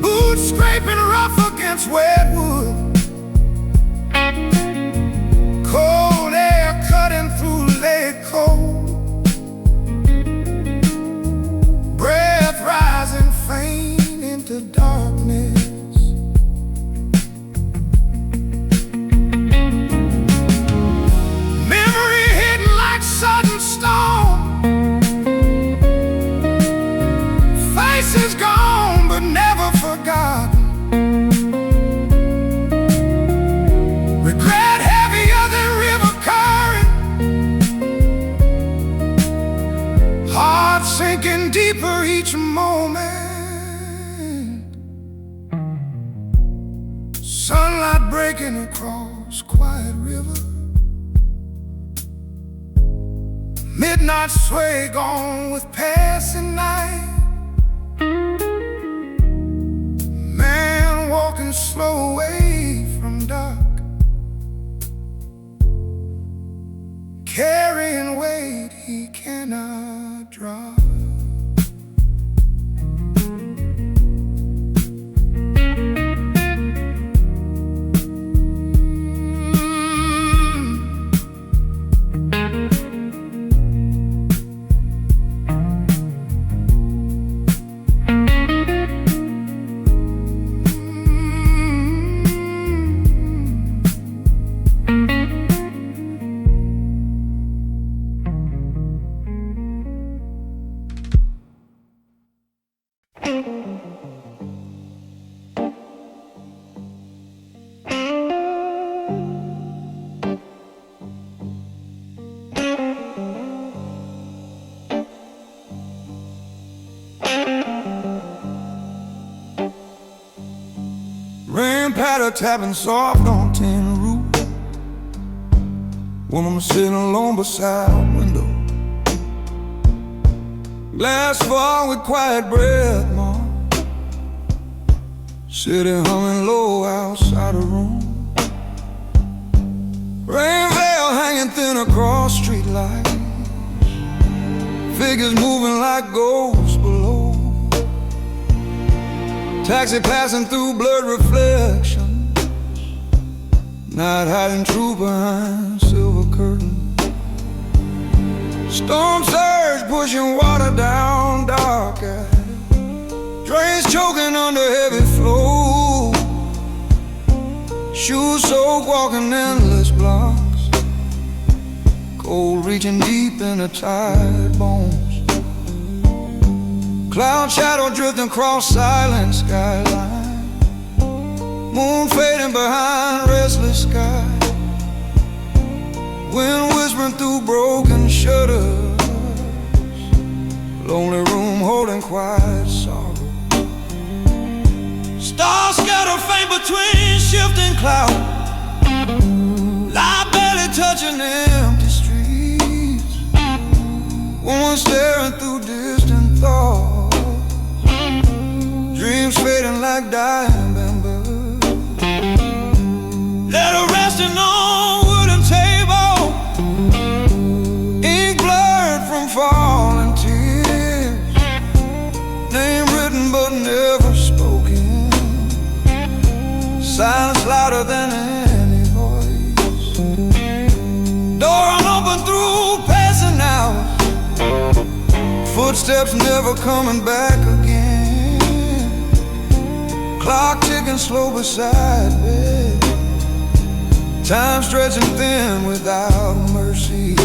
boots scraping rough against wet wood, cold air cutting through late cold, breath rising faint into darkness. Memory hidden like sudden storm, faces gone but never forgotten, regret heavier than river current, heart sinking deeper each moment, sunlight breaking across quiet river, midnight sway gone with passing night, man walking slow away from dark, carrying weight he cannot drop. Rain patter tapping soft on tin roof, woman sitting alone beside a window, glass fall with quiet breath, mom, sitting humming low outside her room, rain veil hanging thin across street lights, figures moving like ghosts below, taxi passing through blurred reflections, night hiding truth behind silver curtains, storm surge pushing water down dark alley, drains choking under heavy flow, shoes soaked walking endless blocks, cold reaching deep in the tired bones. Cloud shadow drifting across silent skyline, moon fading behind restless sky, wind whispering through broken shutters, lonely room holding quiet sorrow. Stars scatter faint between shifting clouds, light barely touching empty streets, woman staring through distant thoughts, dreams fading like dying bamboo. Letter resting on wooden table, ink blurred from falling tears, name written but never spoken, silence louder than any voice. Door unopened through passing hours, footsteps never coming back again. Clock ticking slow beside bed, time stretching thin without mercy.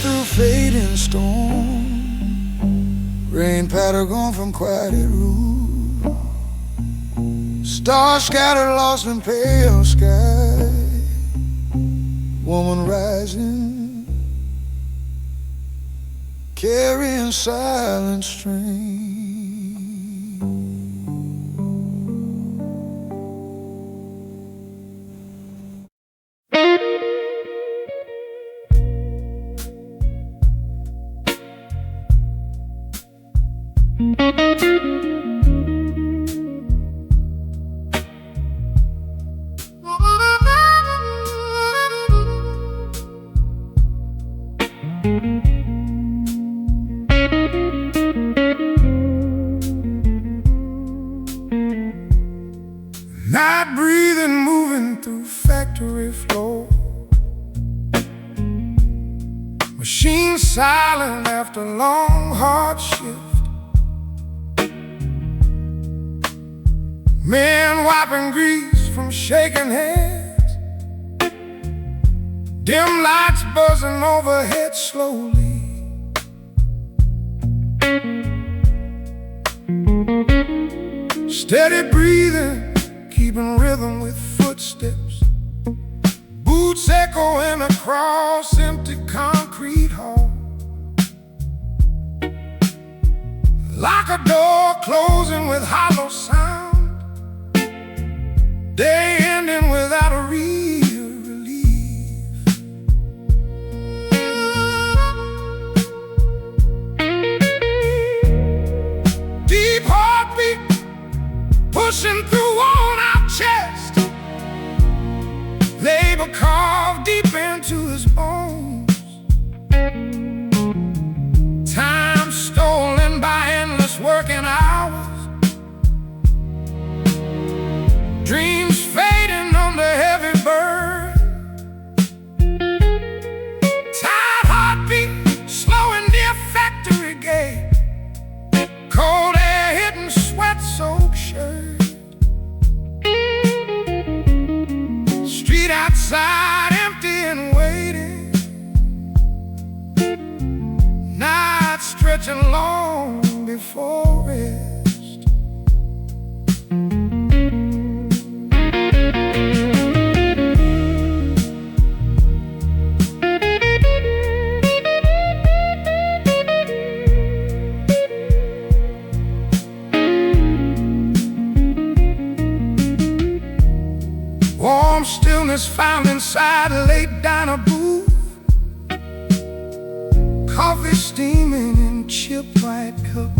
Through fading storm, rain patter gone from quieted room, stars scattered lost in pale sky, woman rising, carrying silent strength. Night breathing, moving through factory floor, machine silent after long hard shift, men wiping grease from shaking hands, dim lights buzzing overhead slowly, steady breathing, keeping rhythm with footsteps, boots echoing across empty concrete hall, like a door closing with hollow sound, day ending without a real relief. Deep heartbeat pushing through worn out chest, labor carved deep into his bones, time stolen by endless working hours, dreams fading under heavy burden, tired heartbeat slowing near factory gate, cold air hitting sweat-soaked shirt, street outside empty and waiting, Warm stillness found inside a late diner booth. Coffee steaming in chipped white cup.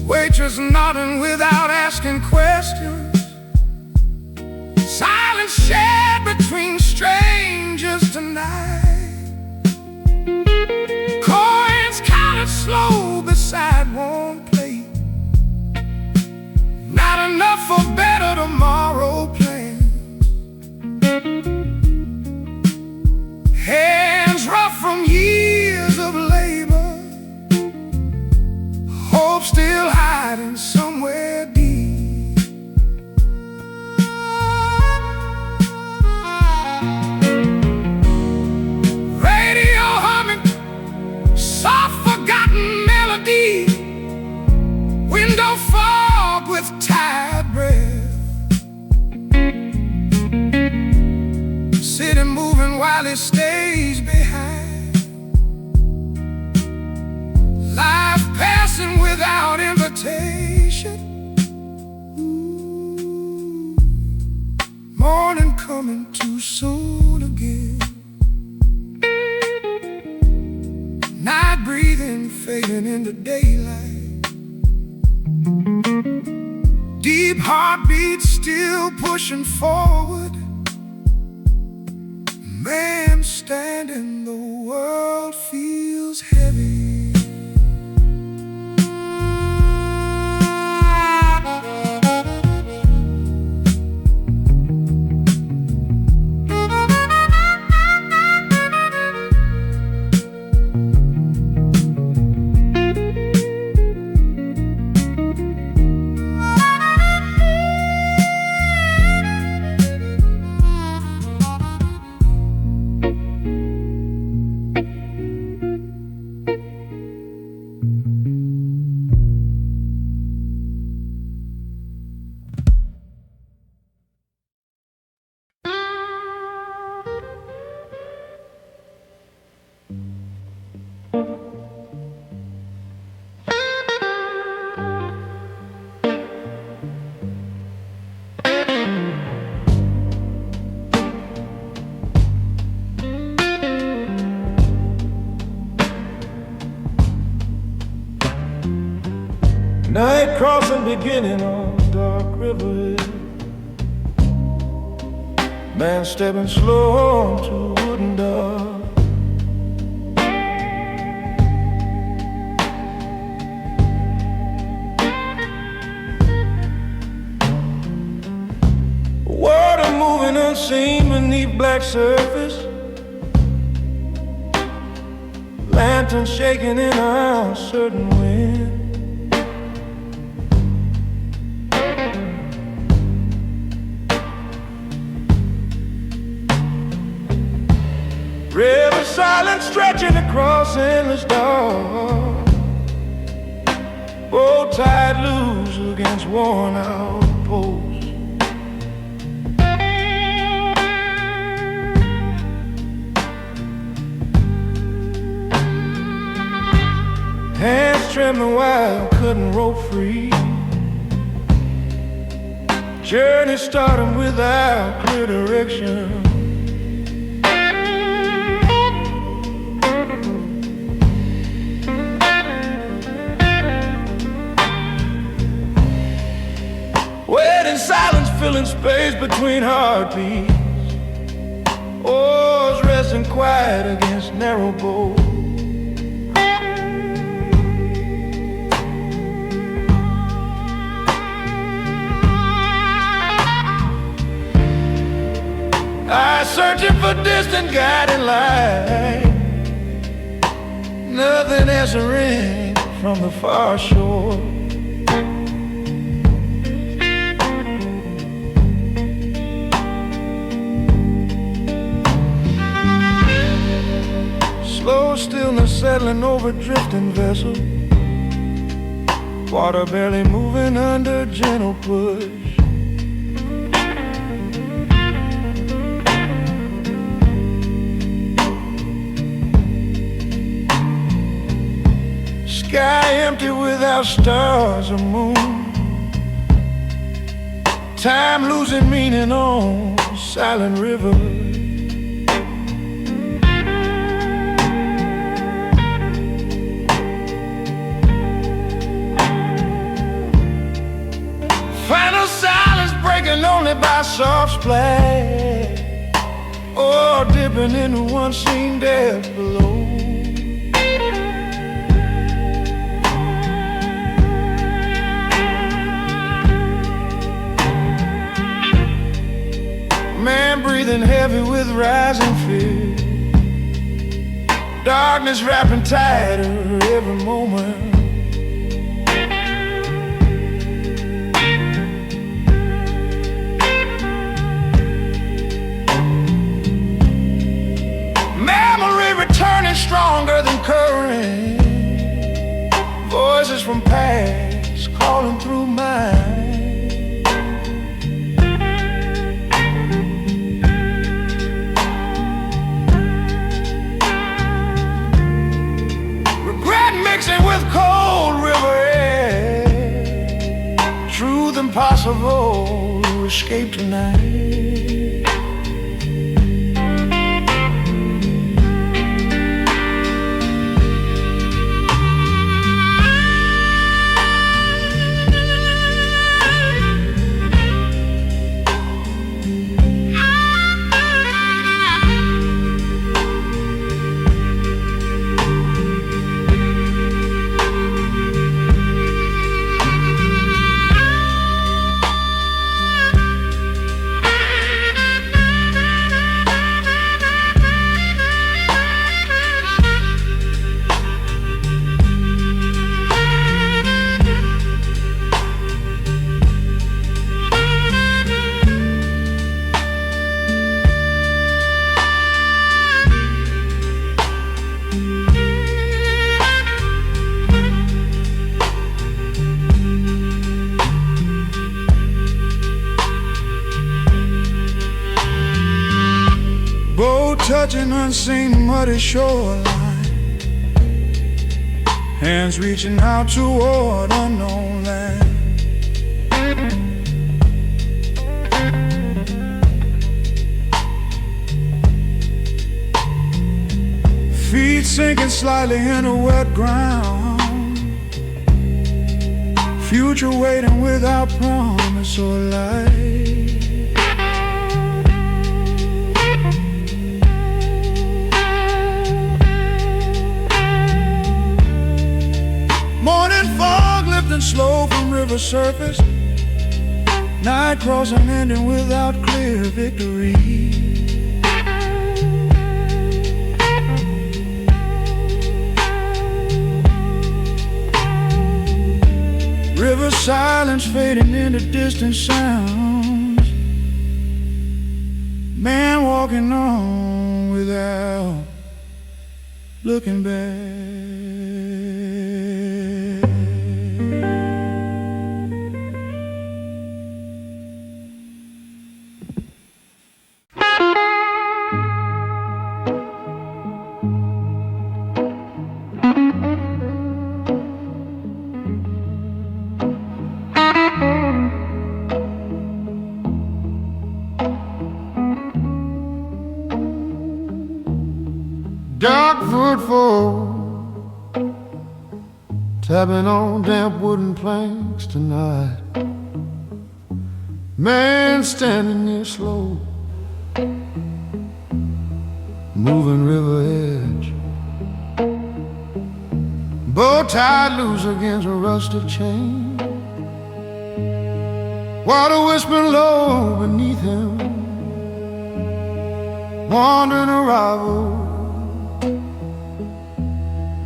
Waitress nodding without asking questions. Silence shared between strangers tonight. Coins counted slow beside warm plate. Not enough for better tomorrow plans. Hands rough from years of labor. Hope still hiding somewhere deep. Radio humming, soft forgotten melody. Window fog with tired breath. City moving while it stays behind. Life passing without invitation. Morning coming too soon again. Night breathing fading into daylight. Deep heartbeats still pushing forward. Man standing, the world feels heavy. Night crossing beginning on dark river. Man stepping slow onto a wooden dock. Water moving unseen beneath black surface. Lantern shaking in an uncertain wind. River silence stretching across endless dark. Boat tied loose against worn out posts. Hands trembling while couldn't rope free. Journey starting without clear direction. Silence filling space between heartbeats. Oars resting quiet against narrow bows. Eyes searching for distant guiding light. Nothing answering from the far shore. Slow stillness settling over drifting vessel. Water barely moving under gentle push. Sky empty without stars or moon. Time losing meaning on silent river. Final silence breaking only by soft splash, or dipping into unseen depths below. Man breathing heavy with rising fear, darkness wrapping tighter every moment. Memory returning stronger than current, voices from past calling through mine. Mixing with cold river air, truth impossible to escape tonight. Boat touching unseen muddy shoreline, hands reaching out toward unknown land. Feet sinking slightly into wet ground, future waiting without promise or light. Morning fog lifting slow from river surface, night crossing ending without clear victory. River silence fading into distant sounds, man walking on without looking back. Dark footfall tapping on damp wooden planks tonight. Man standing near slow, moving river edge, bow tied loose against a rusted chain. Water whispering low beneath him, wandering arrival,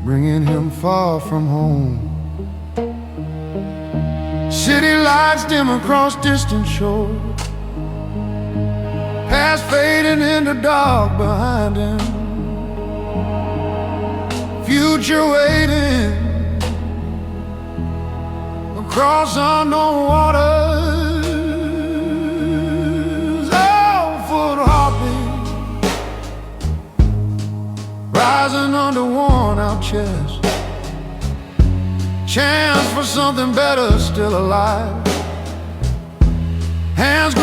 bringing him far from home. City lights dim across distant shores, past fading into dark behind him. Future waiting across unknown waters. Oh, foot heartbeat rising under worn out chest, chance for something better still alive.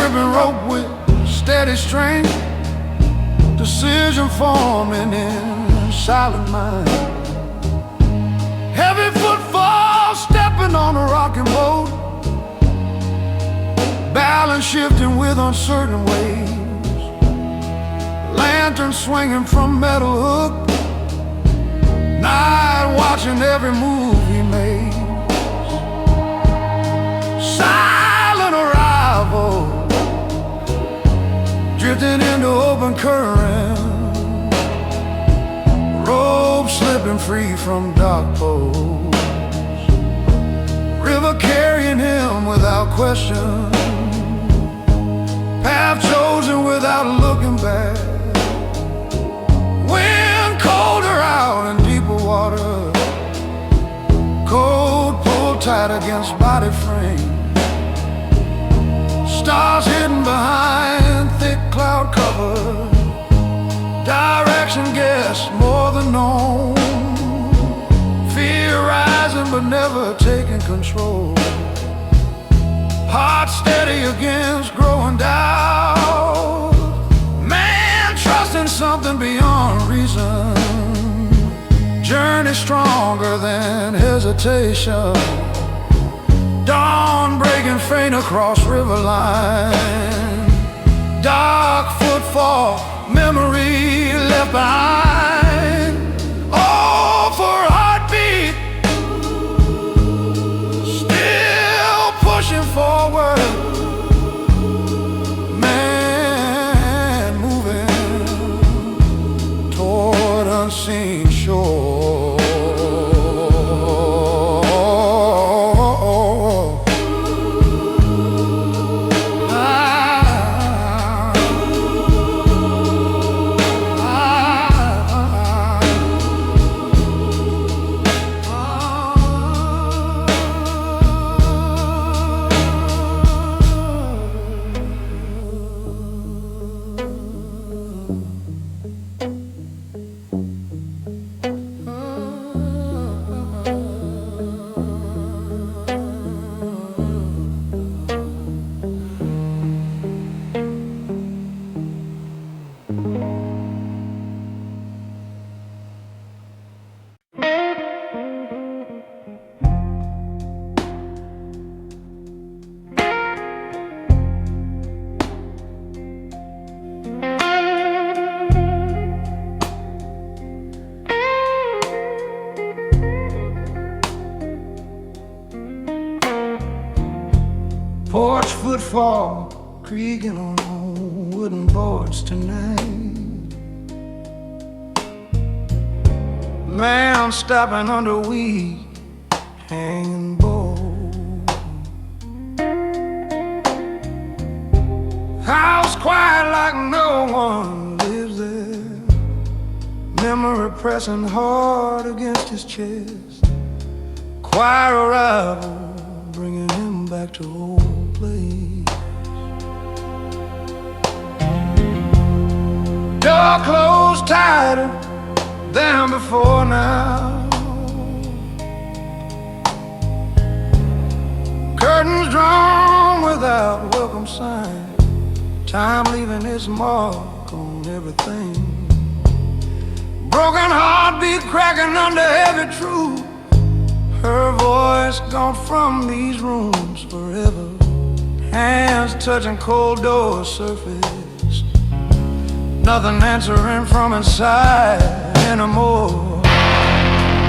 gripping rope with steady strength, decision forming in silent mind. Heavy footfall stepping on a rocking boat, balance shifting with uncertain waves. Lantern swinging from metal hook, night watching every move he made. Silent arrival, drifting into open current, rope slipping free from dark poles, river carrying him without question, path chosen without looking back. Wind colder out in deeper water, cold pulled tight against body frame. Stars hidden behind thick cloud cover, direction guessed more than known. Fear rising but never taking control, heart steady against growing doubt. Man trusting something beyond reason, journey stronger than hesitation. Dawn breaking faint across river line, dark footfall, memory left behind. Oh, for a heartbeat, still pushing forward. Man moving toward unseen shore. Porch footfall creaking on wooden boards tonight. Man stopping under weed, hanging bold. House quiet like no one lives there, memory pressing hard against his chest. Quiet arrival bringing him back to old place. Door closed tighter than before now, curtains drawn without welcome sign, time leaving its mark on everything. Broken heartbeat cracking under heavy truth, her voice gone from these rooms forever. Hands touching cold doors surfaced, nothing answering from inside anymore.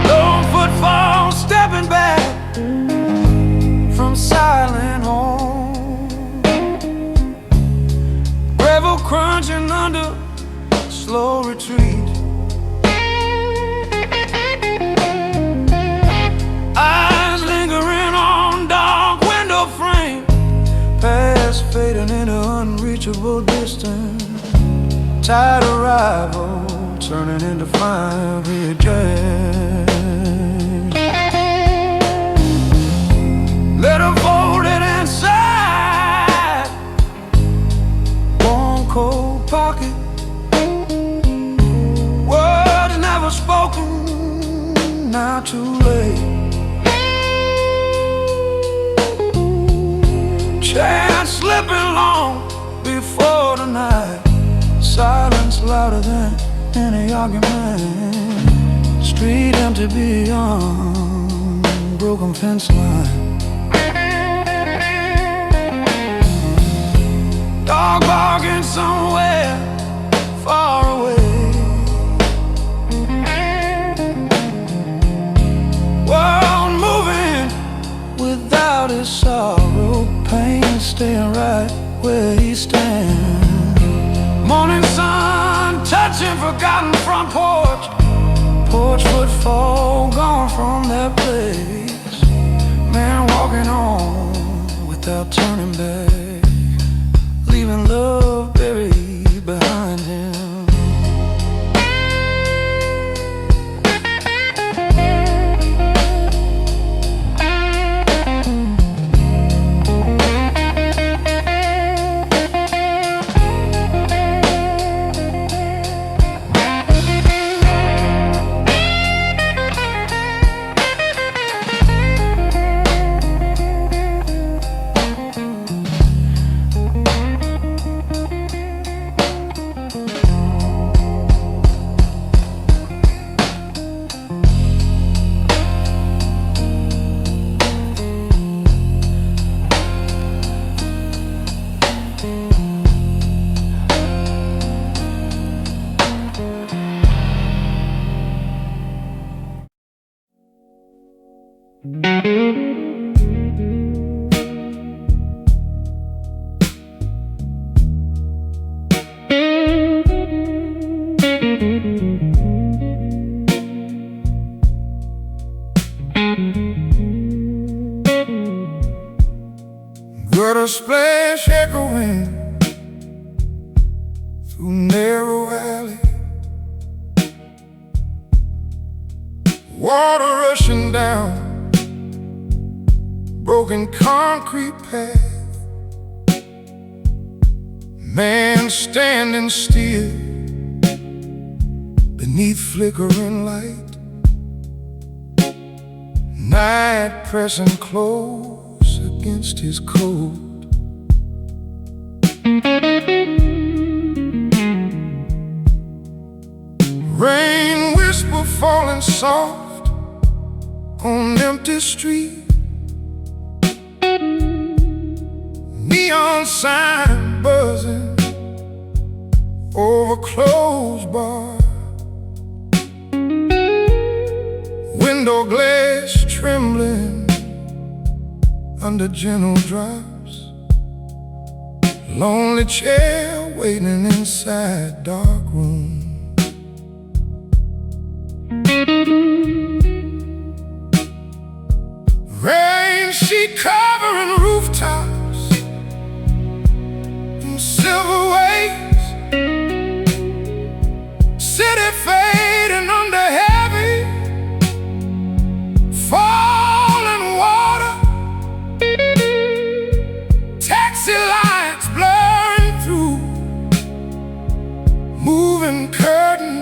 Lone footfall stepping back from silent home, gravel crunching under slow retreat. Eyes lingering on dark window frame, past fading into unreachable distance. Tide arrival turning into fiery jam. Letter folded inside warm cold pocket, words never spoken, now too late. Chance slipping long louder than any argument. Street empty beyond broken fence line. Dog barking somewhere far away. World moving without his sorrow. Pain staying right where he stands. Morning sun touching forgotten front porch. Porch footfall gone from that place. Man walking on without turning back, leaving love buried behind him. Gutter splash echoing through narrow alley, water rushing down broken concrete path. Man standing still beneath flickering light. Night pressing close against his coat. Rain whisper falling soft on empty street. Neon sign buzzing over closed bar. Window glass trembling under gentle drops. Lonely chair waiting inside dark room. Rain sheet covering rooftops in silver waves. City fading under heavy falling water. Taxi lights blurring through moving curtain.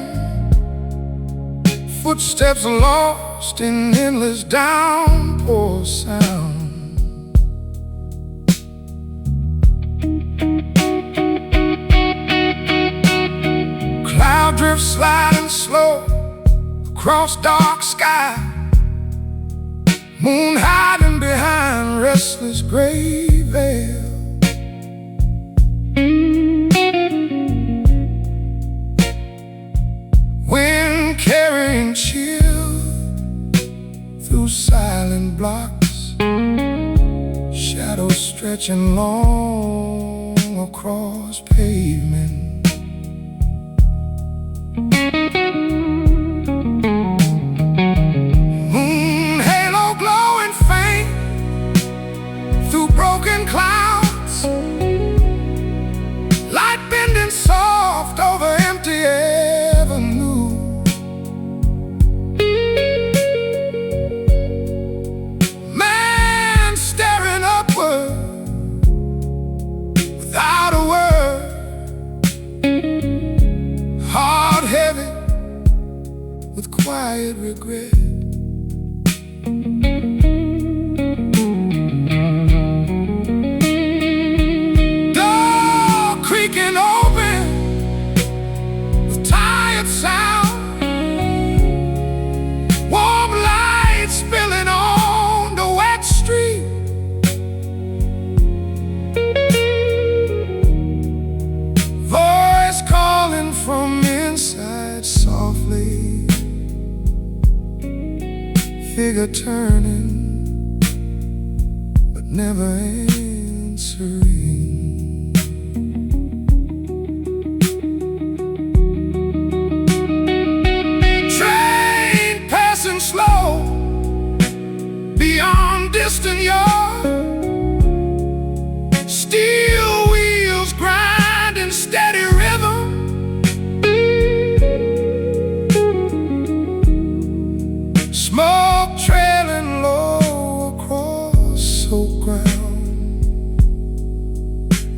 Footsteps lost in endless downpour sound. Cloud drifts sliding slow across dark sky. Moon hiding behind restless gray veil. Wind carrying chill through silent blocks. Shadows stretching long across pavement. Moon halo glowing faint through broken clouds. Light bending soft over empty avenue. Man staring upward without a word. Heart heavy with quiet regret. Door creaking open, are turning, but never answering. Train passing slow beyond distant yard, steel wheels grinding steady rhythm. Smoke trailing low across soaked ground,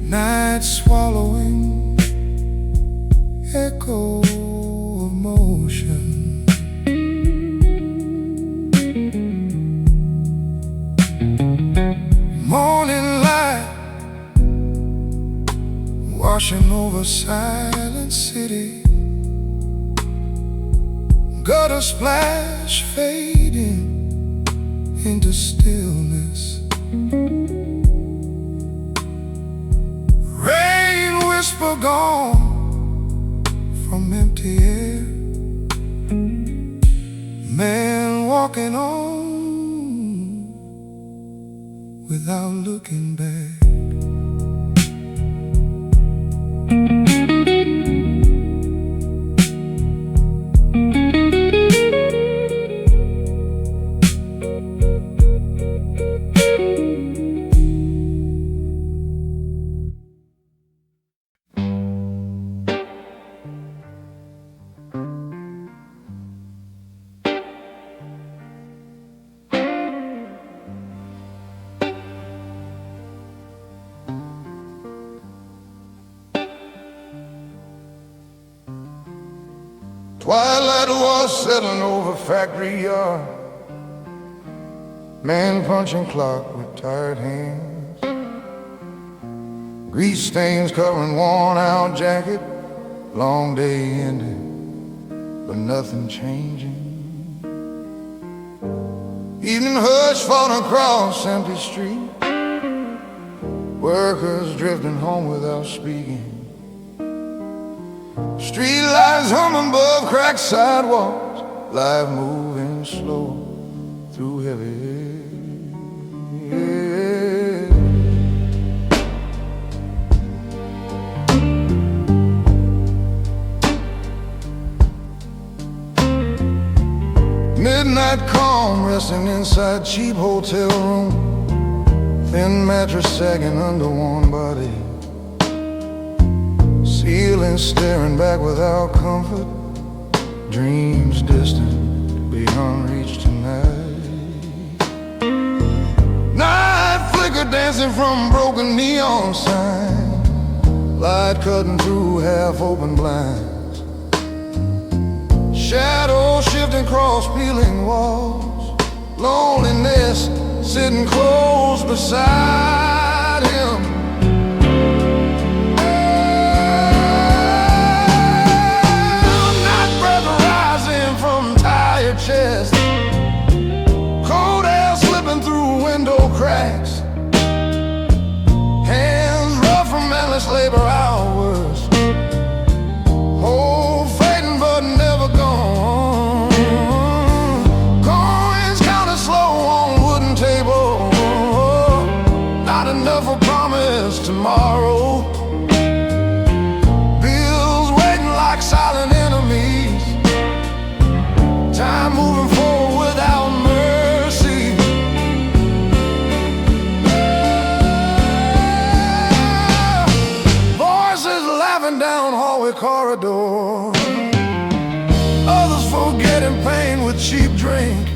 Night swallowing echo of motion. Morning light washing over silent city, gutter splash fading into stillness. Rain whisper gone from empty air, man walking on without looking back. Twilight was settling over factory yard, man punching clock with tired hands, grease stains covering worn out jacket. Long day ended, but nothing changing. Evening hush falling across empty street, workers drifting home without speaking. Street lights humming above cracked sidewalks, life moving slow through heavy air. Midnight calm resting inside cheap hotel room, thin mattress sagging under one body, ceiling staring back without comfort, dreams distant beyond reach tonight. Night flicker dancing from broken neon sign, light cutting through half-open blinds, shadows shifting across peeling walls, loneliness sitting close beside him. Chest, cold air slipping through window cracks, hands rough from endless labor hours, hope fading but never gone. Coins counted slow on wooden table, not enough for promise tomorrow. Bills waiting like silent enemies, time moving forward without mercy. Voices laughing down hallway corridor, others forgetting pain with cheap drink.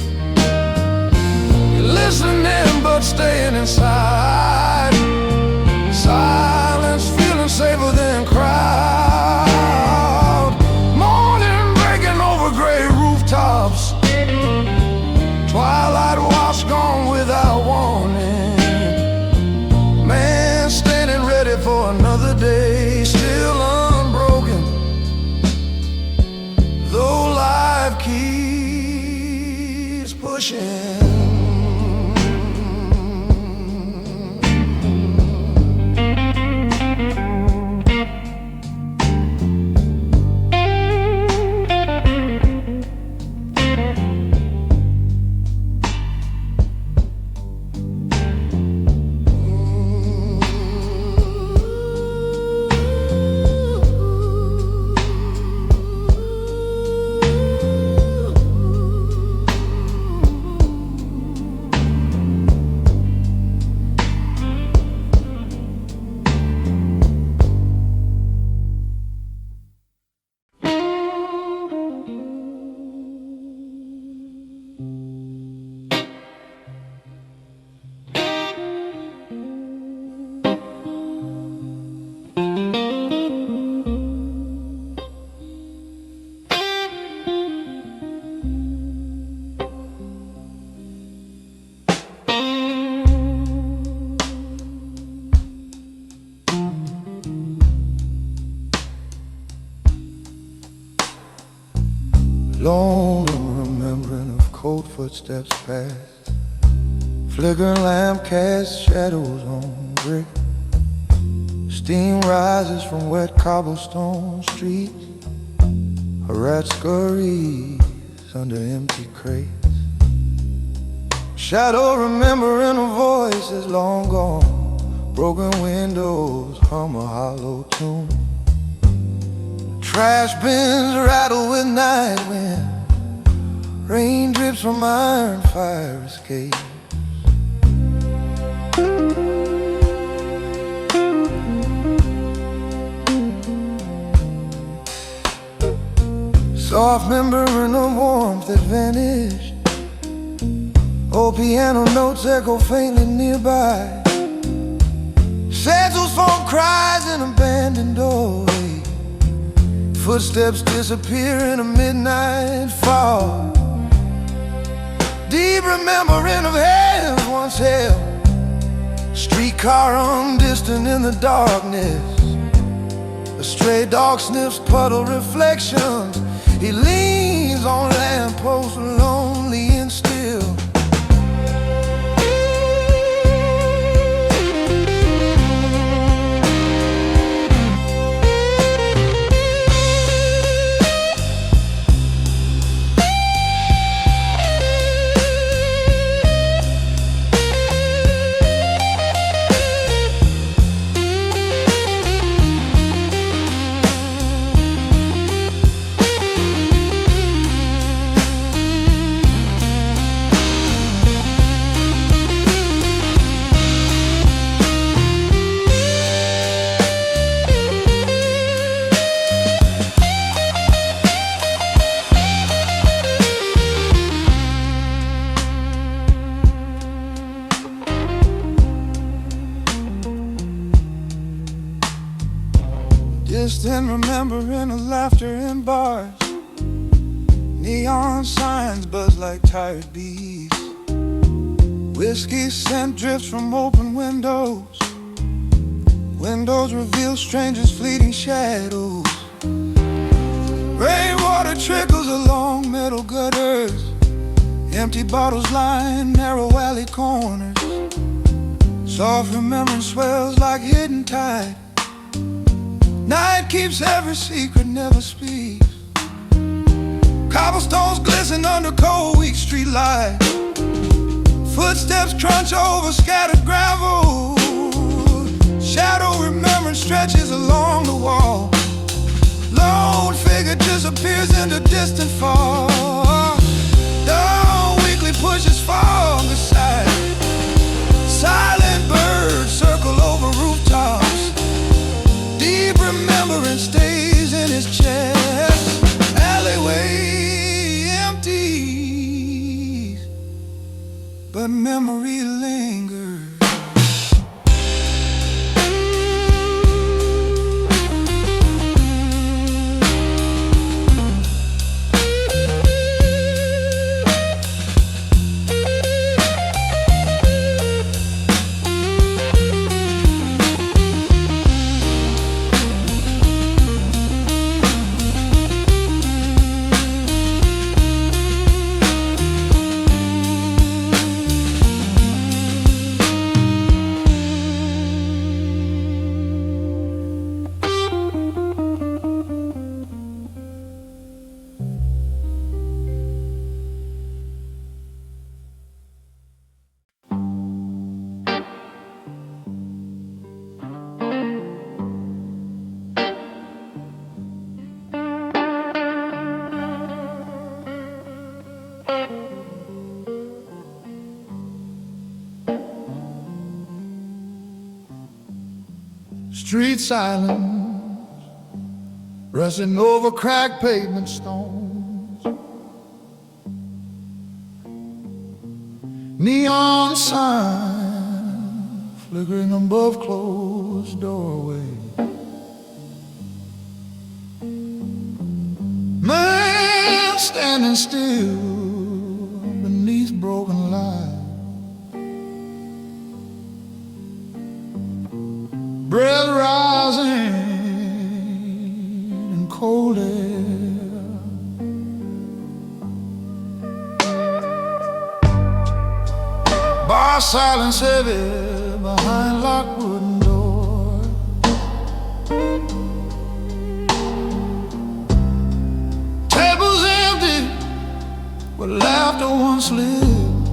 You're listening but staying inside, silence feeling safer than crowd. Morning breaking over gray rooftops, twilight wash gone without warning, man standing ready for another day, still unbroken, though life keeps pushing. Lonely remembering of cold footsteps past, flickering lamp casts shadows on brick. Steam rises from wet cobblestone streets. A rat scurries under empty crates. Shadow remembering a voice is long gone. Broken windows hum a hollow tune. Trash bins rattle with night wind. Rain drips from iron fire escapes. Soft remembering of warmth that vanished. Old piano notes echo faintly nearby. Shadows form cries in abandoned doorway. Footsteps disappear in a midnight fog. Deep remembering of hands once held. Streetcar distant in the darkness. A stray dog sniffs puddle reflections. He leans on lampposts, lonely and still. Distant remembering of laughter in bars. Neon signs buzz like tired bees. Whiskey scent drifts from open windows. Windows reveal strangers' fleeting shadows. Rainwater trickles along metal gutters. Empty bottles line narrow alley corners. Soft remembrance swells like hidden tide. Night keeps every secret, never speaks. Cobblestones glisten under cold, weak street lights. Footsteps crunch over scattered gravel. Shadow remembrance stretches along the wall. Lone figure disappears into distant fog. Dawn weakly pushes fog aside. Silent birds circle over rooftops. Deep remembrance stays in his chest. Alleyway empties, but memory lingers. Street silence, resting over cracked pavement stones. Neon sign flickering above closed doorways. Man standing still beneath broken lights. Breath rising. cold air. Bar silence heavy behind locked wooden door. Tables empty where laughter once lived.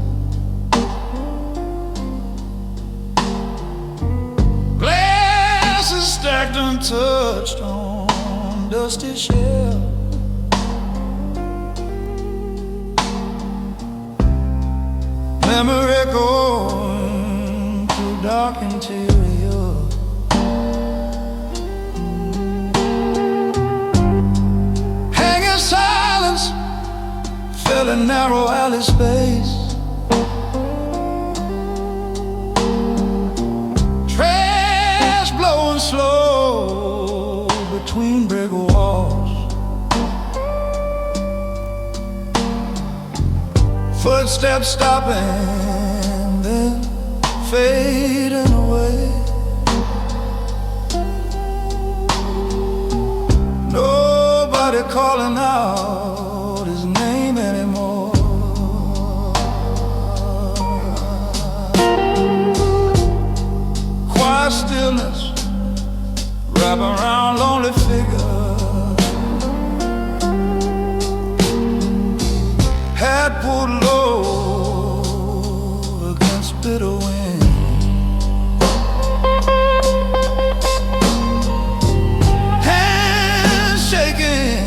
Glasses stacked untouched on dusty shelves. Memory echoing through dark interior. Hanging silence fell in narrow alley space. Trash blowing slow between brick walls. Footsteps stopping, then fading away. Nobody calling out his name anymore. Quiet stillness wrap around lonely figure. Hat pulled low against bitter wind. Hands shaking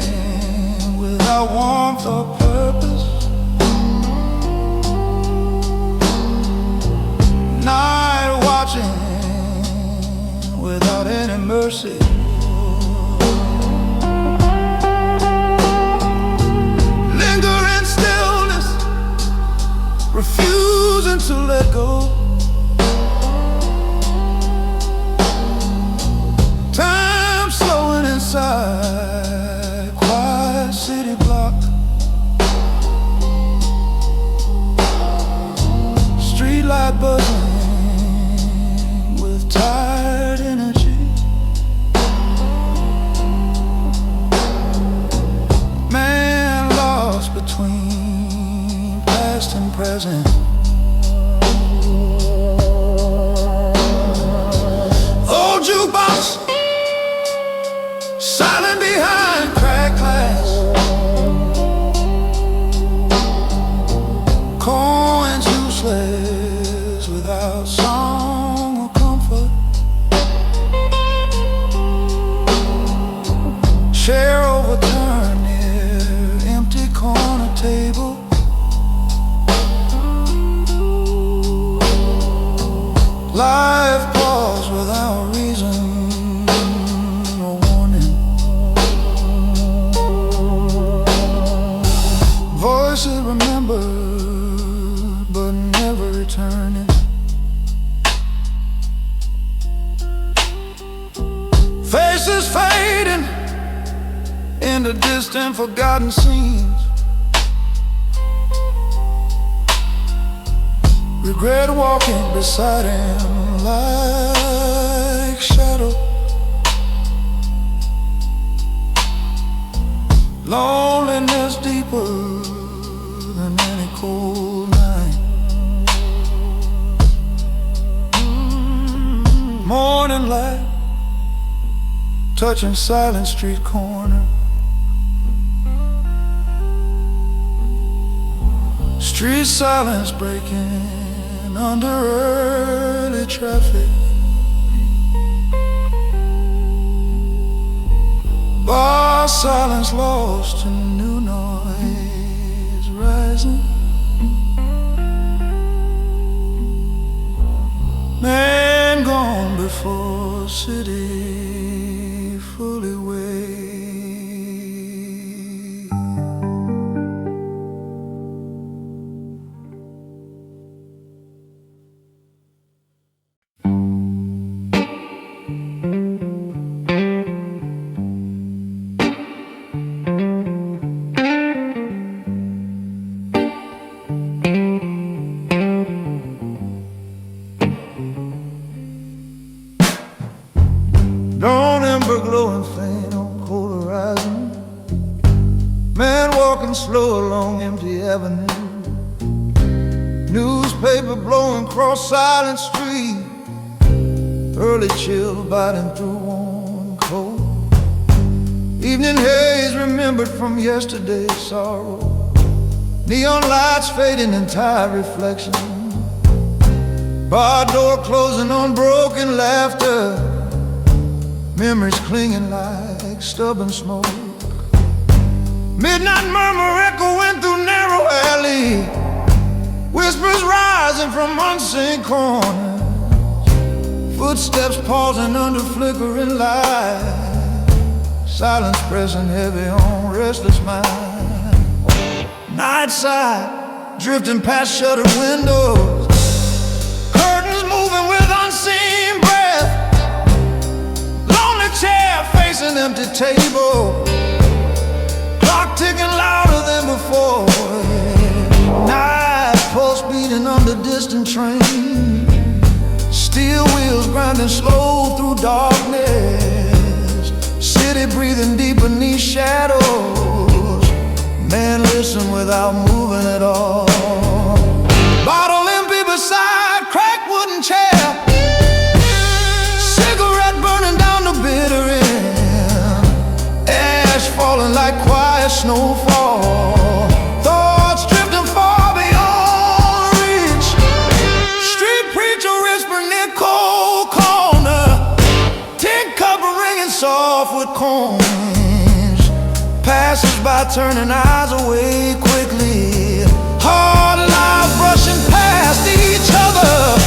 without warmth or purpose. Night watching without any mercy. Refusing to let go. Time slowing inside quiet city block. Streetlight buzzing with tired energy. Man lost between past and present. Old jukebox, silent behind cracked glass. Coins useless without song or comfort. Chair overturned near empty corner table. Life paused without reason or warning. Voices remembered but never returning. Faces fading into distant forgotten scenes. Regret walking beside him like shadow. Loneliness deeper than any cold night. Morning light touching silent street corner. Street silence breaking under early traffic. Bar silence lost in new noise rising. Man gone before city fully wakes. Dawn ember glowing faint on cold horizon. Man walking slow along empty avenue. Newspaper blowing across silent street, early chill biting through warm cold. Evening haze remembered from yesterday's sorrow. Neon lights fading in tired reflection. Bar door closing on broken laughter. Memories clinging like stubborn smoke. Midnight murmur echoing through narrow alley. Whispers rising from unseen corners. Footsteps pausing under flickering light. Silence pressing heavy on restless mind. Night side, drifting past shuttered windows. Curtains moving with unseen breath. Lonely chair facing empty table. Clock ticking louder than before. Night pulse beating under distant train. Steel wheels grinding slow through darkness. City breathing deep beneath shadows. Man listen without moving at all. Bottle empty beside cracked wooden chair. Cigarette burning down the bitter end. Ash falling like quiet snowfall. Thoughts drifting far beyond reach. Street preacher whispering near cold corner. Tin cup ringing soft with coins. Passers-by turning eyes away quickly. Hard lives brushing past each other.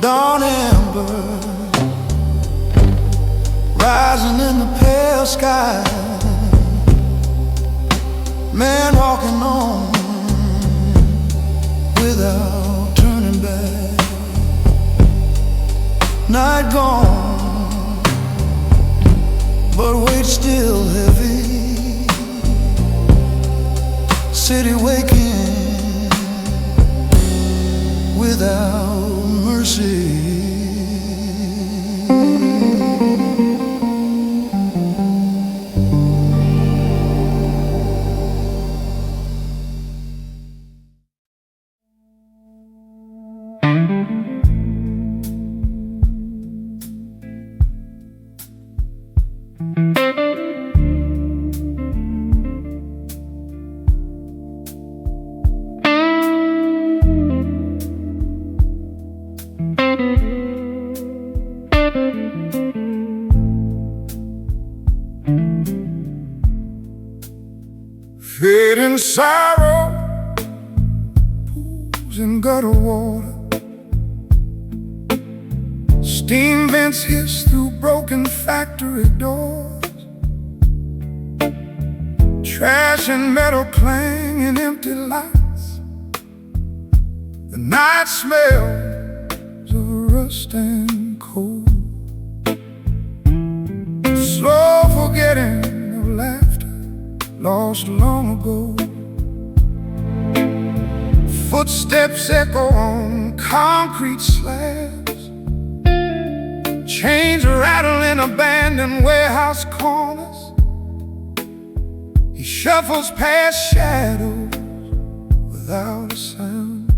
Dawn amber rising in the pale sky. Man walking on without turning back. Night gone, but weight still heavy. City waking without mercy. Fading sorrow, pools in gutter water. Steam vents hiss through broken factory doors. Trash and metal clang in empty lights. The night smells of rust and coal. Slow forgetting of laughter lost long ago. Footsteps echo on concrete slabs. Chains rattle in abandoned warehouse corners. He shuffles past shadows without a sound.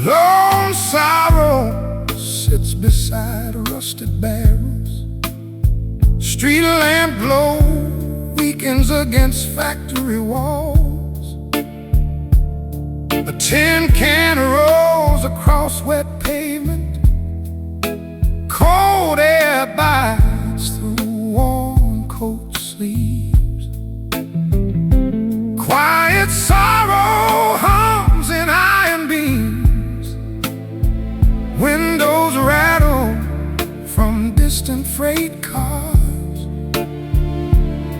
Lone sorrow sits beside rusted barrels. Street lamp glow weakens against factory walls. A tin can rolls rolls across wet pavement. Cold air bites through worn coat sleeves. Quiet sorrow hums in iron beams. Windows rattle from distant freight cars.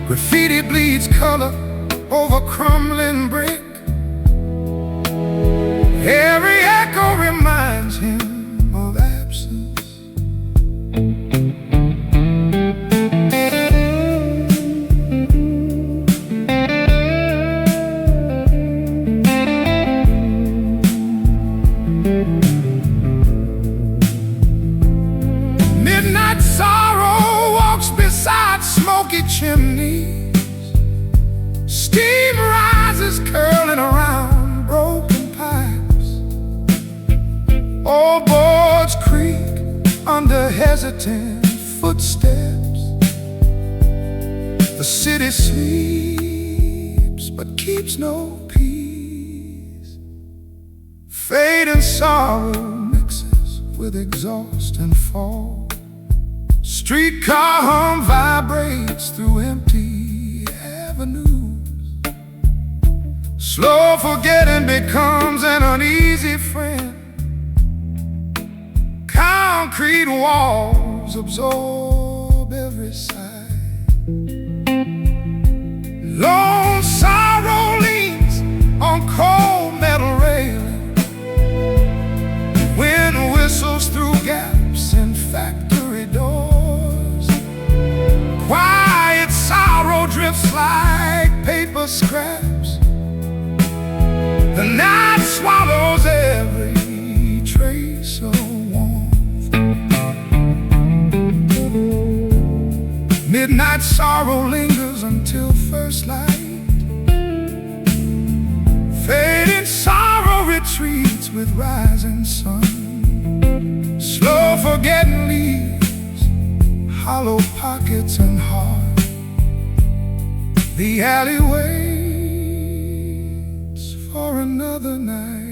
Graffiti bleeds color over crumbling brick. Every echo reminds him of absence. Midnight sorrow walks beside smoky chimneys. Steam rises curling around broken pipes. Old boards creak under hesitant footsteps. The city sleeps but keeps no peace. Fate and sorrow mixes with exhaust and fall. Streetcar hum vibrates through empty avenues. Slow forgetting becomes an uneasy friend. Concrete walls absorb every sigh. Lone sorrow leans on cold metal railing. Wind whistles through gaps in factory doors. Quiet sorrow drifts like paper scraps. The night swallows every trace of warmth. Midnight sorrow lingers until first light. Fading sorrow retreats with rising sun. Slow forgetting leaves hollow pockets and heart. The alley waits for another night.